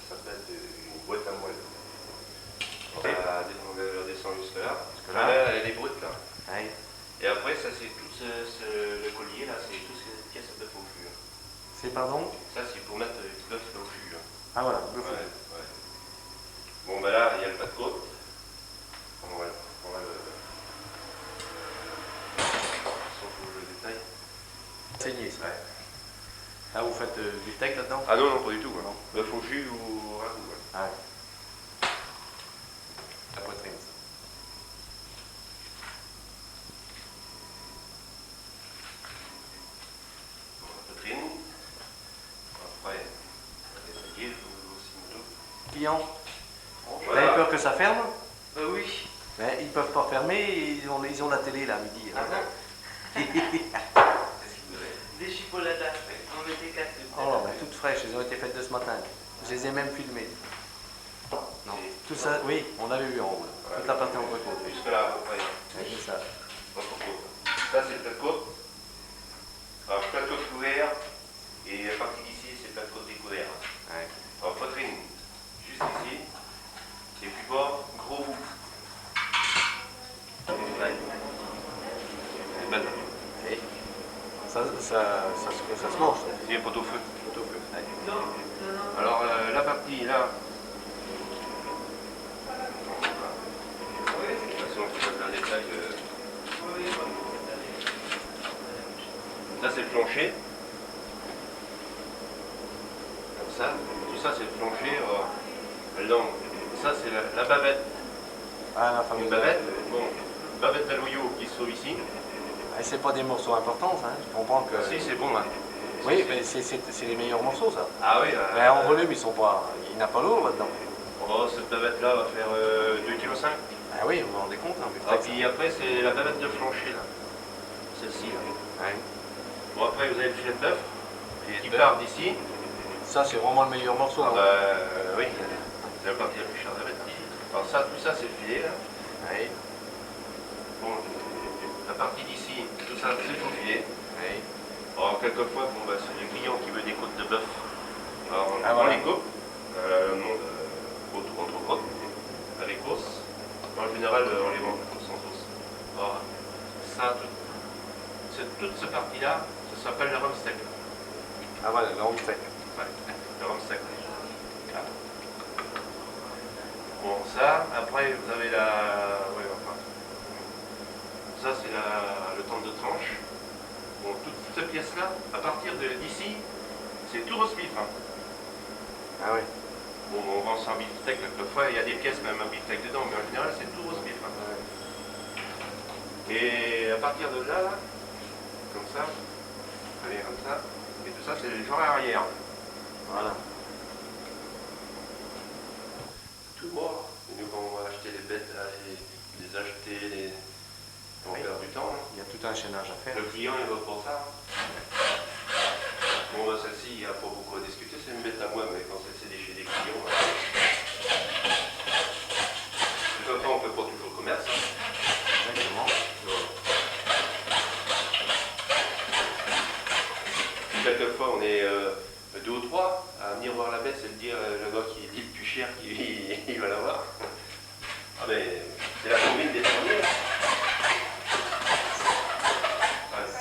Ça s'appelle une boîte à moelle. On descend jusque là. là. Là, elle est brute, là. Ouais. Et après, ça c'est tout le collier, là, c'est toutes ces pièces de bœuf au jus. C'est pardon? Ça, c'est pour mettre du bœuf au jus. Ah voilà, le feu. Ouais. Bon, ben là, il y a le pas de côte. On va le détail. Saigné, ça. Ouais. Là, vous faites du steak là-dedans? Ah non, pas du tout. Non. Bœuf au jus ou ragoût. Ouais. Ah ouais. La poitrine. Bon, la poitrine. Après, on va détailler aussi moto. Client, vous Voilà. avez peur que ça ferme? Oui. Mais ils peuvent pas fermer, ils ont la télé là, midi. Ah bon? Qu'est-ce qu'il voudrait? Des chipolatas. On mettait 4 Oh, bah, toutes fraîches, elles ont été faites de ce matin. Je les ai même filmées. Non, tout ça, oui, on l'avait vu en haut. Là. Toute la partie en côte. Jusque là, à peu près. Ouais, c'est ça. Ça, c'est le plat de côte. Alors, plat de côte couvert. Et la partie d'ici, c'est plat de côte découvert. Ouais. Alors, poitrine, juste ici. Et puis bas, gros bout. Ouais. C'est belle. Et ça se mange. Ça. C'est pot au feu. Pot au feu. Ouais. Alors, la partie là. Si on peut faire un détail. Ça, c'est le plancher. Comme ça. Tout ça, c'est le plancher. Là-dedans. Ça, c'est la bavette. Ah, la fameuse Une bavette. Bon, bavette d'aloyau qui se trouve ici. Ah, c'est pas des morceaux importants, ça. Hein. Je comprends que. Si, c'est bon, hein. Oui, mais c'est les meilleurs morceaux, ça. Ah oui. Mais en volume, ils sont pas. Il n'y en a pas lourd là-dedans. Oh, cette bavette-là va faire 2,5 kg. Ah oui, vous vous rendez compte, hein, Ah, puis après, c'est la bavette de plancher, là. Celle-ci, là. ouais. Bon, après, vous avez le filet de bœuf qui part d'ici. Ça, c'est vraiment le meilleur morceau. Ah, hein. bah, oui, c'est la partie la plus chère de la bête. Alors, ça, tout ça, c'est le filet, là. Oui, Bon, la partie d'ici, tout ça, c'est le filet. oui. Alors, quelquefois, bon, bah, c'est les clients qui veulent des côtes de bœuf. Alors, Ah, on voilà. les coupe, entre côtes, avec os. En général, on les vend sans os. Alors, ça, toute cette partie-là, ça s'appelle le rumsteak. Ah voilà, le long steak. Ouais, le rumsteak. Là. Bon, ça, après vous avez la... Ouais, enfin, ça c'est le temps de tranche. Bon, toute cette pièce-là, à partir d'ici, c'est tout roast beef. Hein. Ah oui. Bon, on vend ça en beefsteak, quelquefois il y a des pièces même en beefsteak dedans, mais en général c'est tout roast beef. Hein. Et à partir de là, comme ça, allez, comme ça, et tout ça c'est le genre arrière. Voilà. Tout mort. Et nous, quand on va acheter les bêtes, les acheter, on va perdre du temps. Hein. Il y a tout un chaînage à faire. Le client, il va pour ça. Bon, celle-ci, il n'y a pas beaucoup à discuter, c'est une bête à moi, mais quand c'est chez des clients, de toute façon, on ne fait pas toujours commerce. Exactement. Quelquefois, on est 2 ou 3 à venir voir la bête, c'est de dire le gars qui dit le plus cher, il va l'avoir. Ah ben, c'est la combine des premiers.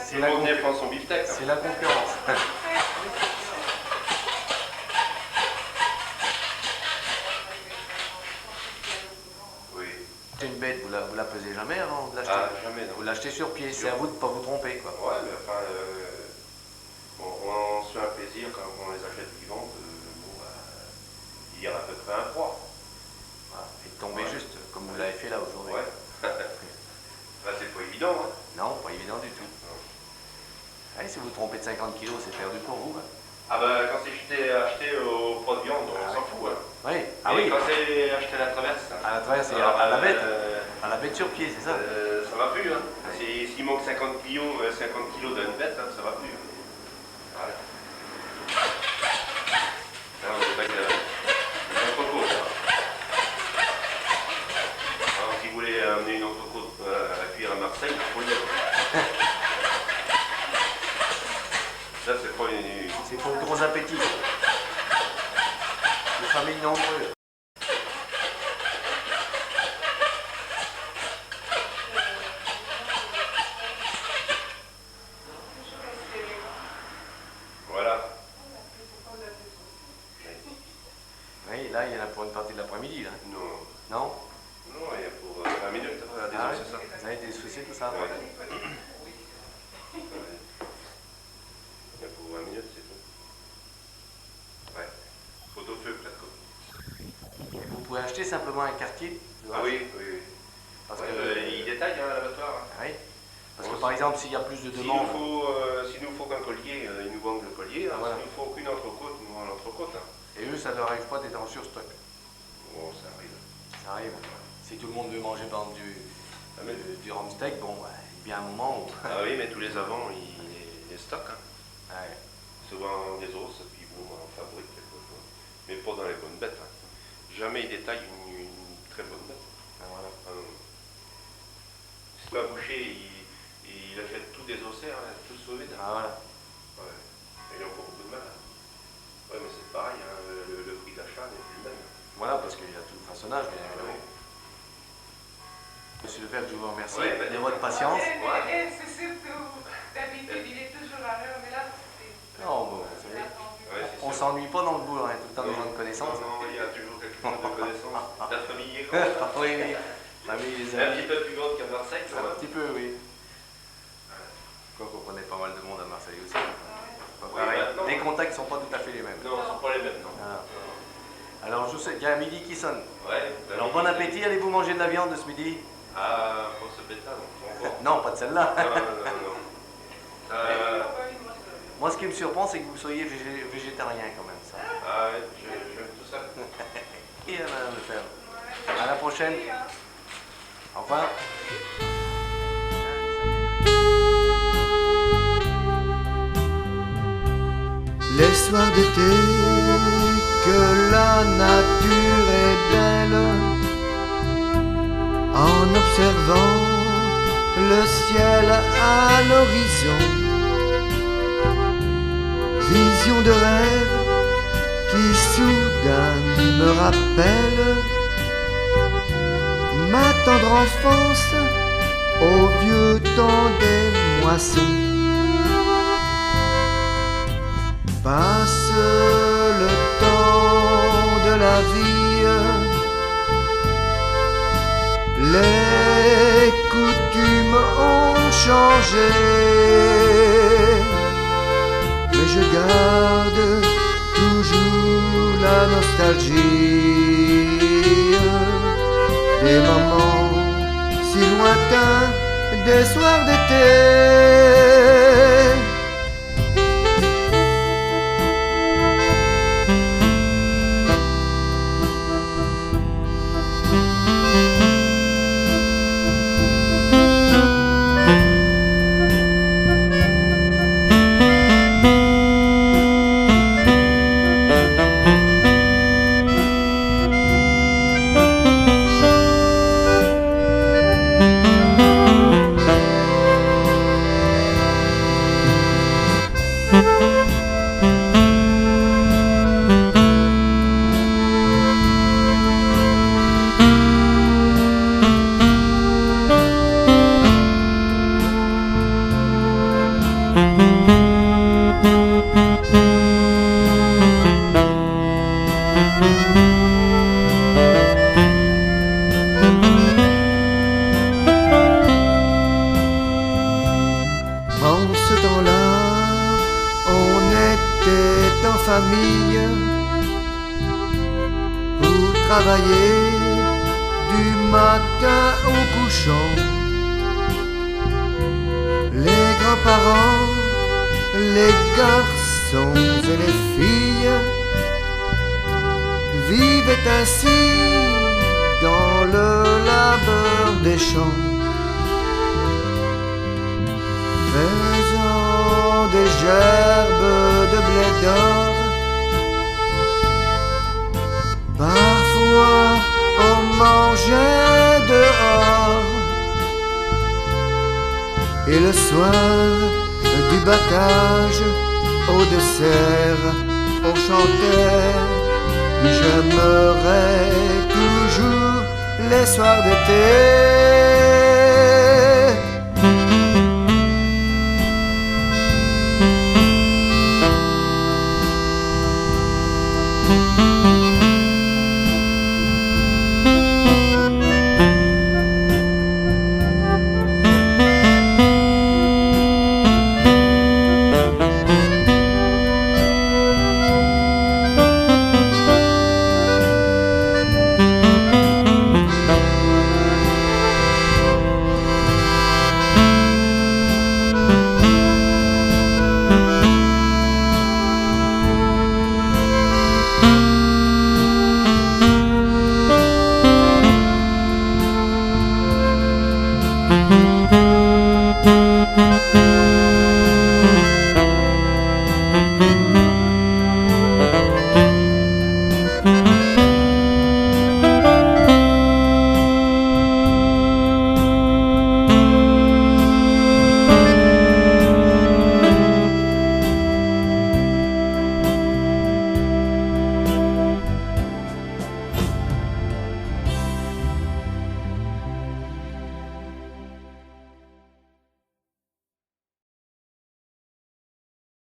C'est la combine prendre son beefsteak. C'est la concurrence. Oui. C'est une bête, vous la pesez jamais avant de l'acheter? Ah, jamais, non. Vous l'achetez sur pied, c'est à vous de ne pas vous tromper, quoi. Ouais, mais enfin, on se fait un plaisir quand on les achète vivantes. Bon, il y a à peu près un froid. Voilà. Et de tomber juste, comme vous l'avez fait là aujourd'hui. Ouais. Là, c'est pas évident, hein. Non, pas évident du tout. Allez, si vous vous trompez de 50 kilos, c'est perdu pour vous. Hein. Ah ben, quand c'est acheté au pot de viande, on s'en fout, hein. Oui. Ah Et oui. quand c'est acheté à la traverse, À la traverse, c'est à la bête. À la bête sur pied, c'est ça? ça va plus, hein. S'il manque 50 kilos d'une bête, hein, ça va plus. Hein. Voilà. Non, c'est pas que une entrecôte, hein. Alors, si vous voulez amener une entrecôte à cuire à Marseille, il faut le dire. Ça, c'est pas une... C'est pour le gros appétit. Les familles nombreuses. Voilà. Oui, là, il y en a pour une partie de l'après-midi, là. Non. Non? Non, il y a pour 20 minutes, hein, Ah désolé, oui, c'est ça. vous avez des soucis, tout ça? Ouais. Il y a pour 20 minutes, c'est tout. Ouais. Photo-feu, presque. Vous pouvez acheter simplement un quartier? Ah oui, oui, oui. Parce Ouais, que... il détaille, hein, l'abattoir. Hein. Oui. Parce Bon, que par exemple, s'il y a plus de S'il demandes... nous faut qu'un collier, ils nous vendent le collier. Hein. Voilà. S'il nous faut qu'une entrecôte, nous vendons l'entrecôte. Hein. Et eux, ça ne leur arrive pas d'être en surstock. Bon, ça arrive. Ça arrive. Si tout le monde veut manger par exemple du rhum steak, bon, bah, il y a bien un moment où... Ah oui, mais tous les avants, ils les stockent. Hein. Ouais. Souvent des os, puis bon, on fabrique quelque chose. Mais pas dans les bonnes bêtes. Hein. Jamais ils détaillent une très bonne bête. Ah, voilà. Si tu vas boucher, il achète tous des ossets, hein, tous sauvé. Ah, voilà. Ouais. Et ils ont pas beaucoup de mal. Hein. Ouais, mais c'est pareil, hein, le prix d'achat n'est plus le même. Voilà, parce qu'il y a tout le façonnage, bien évidemment. Monsieur Lepelle, je vous remercie de votre patience. Et c'est surtout, d'habitude, il est toujours à l'heure, mais là, c'est... Non, bon, vous savez, Ouais, c'est on sûr. s'ennuie pas dans le boulot, on a tout le temps des gens de connaissances. Non, il y a toujours quelque chose de connaissance. La famille est grande. Oui, oui. Famille, les Elle est un amis. petit peu plus grande qu'à Marseille, quand Un même. petit peu, oui. Quoi qu'on connaît pas mal de monde à Marseille aussi. Pas Oui, pareil. maintenant. Les contacts ne sont pas tout à fait les mêmes. Non, ce sont pas les mêmes, non. Voilà. Alors, je sais, il y a un midi qui sonne. Ouais. Alors, bon appétit, allez-vous manger de la viande de ce midi? Ah, pour ce bêta, non. Encore. Non, pas de celle-là. Non, non, non. Moi, ce qui me surprend, c'est que vous soyez végétarien quand même, ça. Ah ouais, j'aime tout ça. Et Madame Lepelle. À la prochaine. Au revoir. Les soirs d'été, que la nature est belle, en observant le ciel à l'horizon, vision de rêve qui soudain me rappelle ma tendre enfance au vieux temps des moissons. Passe le temps de la vie Les coutumes ont changé, mais je garde toujours la nostalgie des moments si lointains, des soirs d'été. En ce temps-là, on était en famille pour travailler du matin au couchant. Les grands-parents, les garçons et les filles vivaient ainsi dans le labeur des champs, faisant des gerbes de blé d'or. Parfois on mangeait dehors, et le soir du battage au dessert on chantait « J'aimerais toujours les soirs d'été ».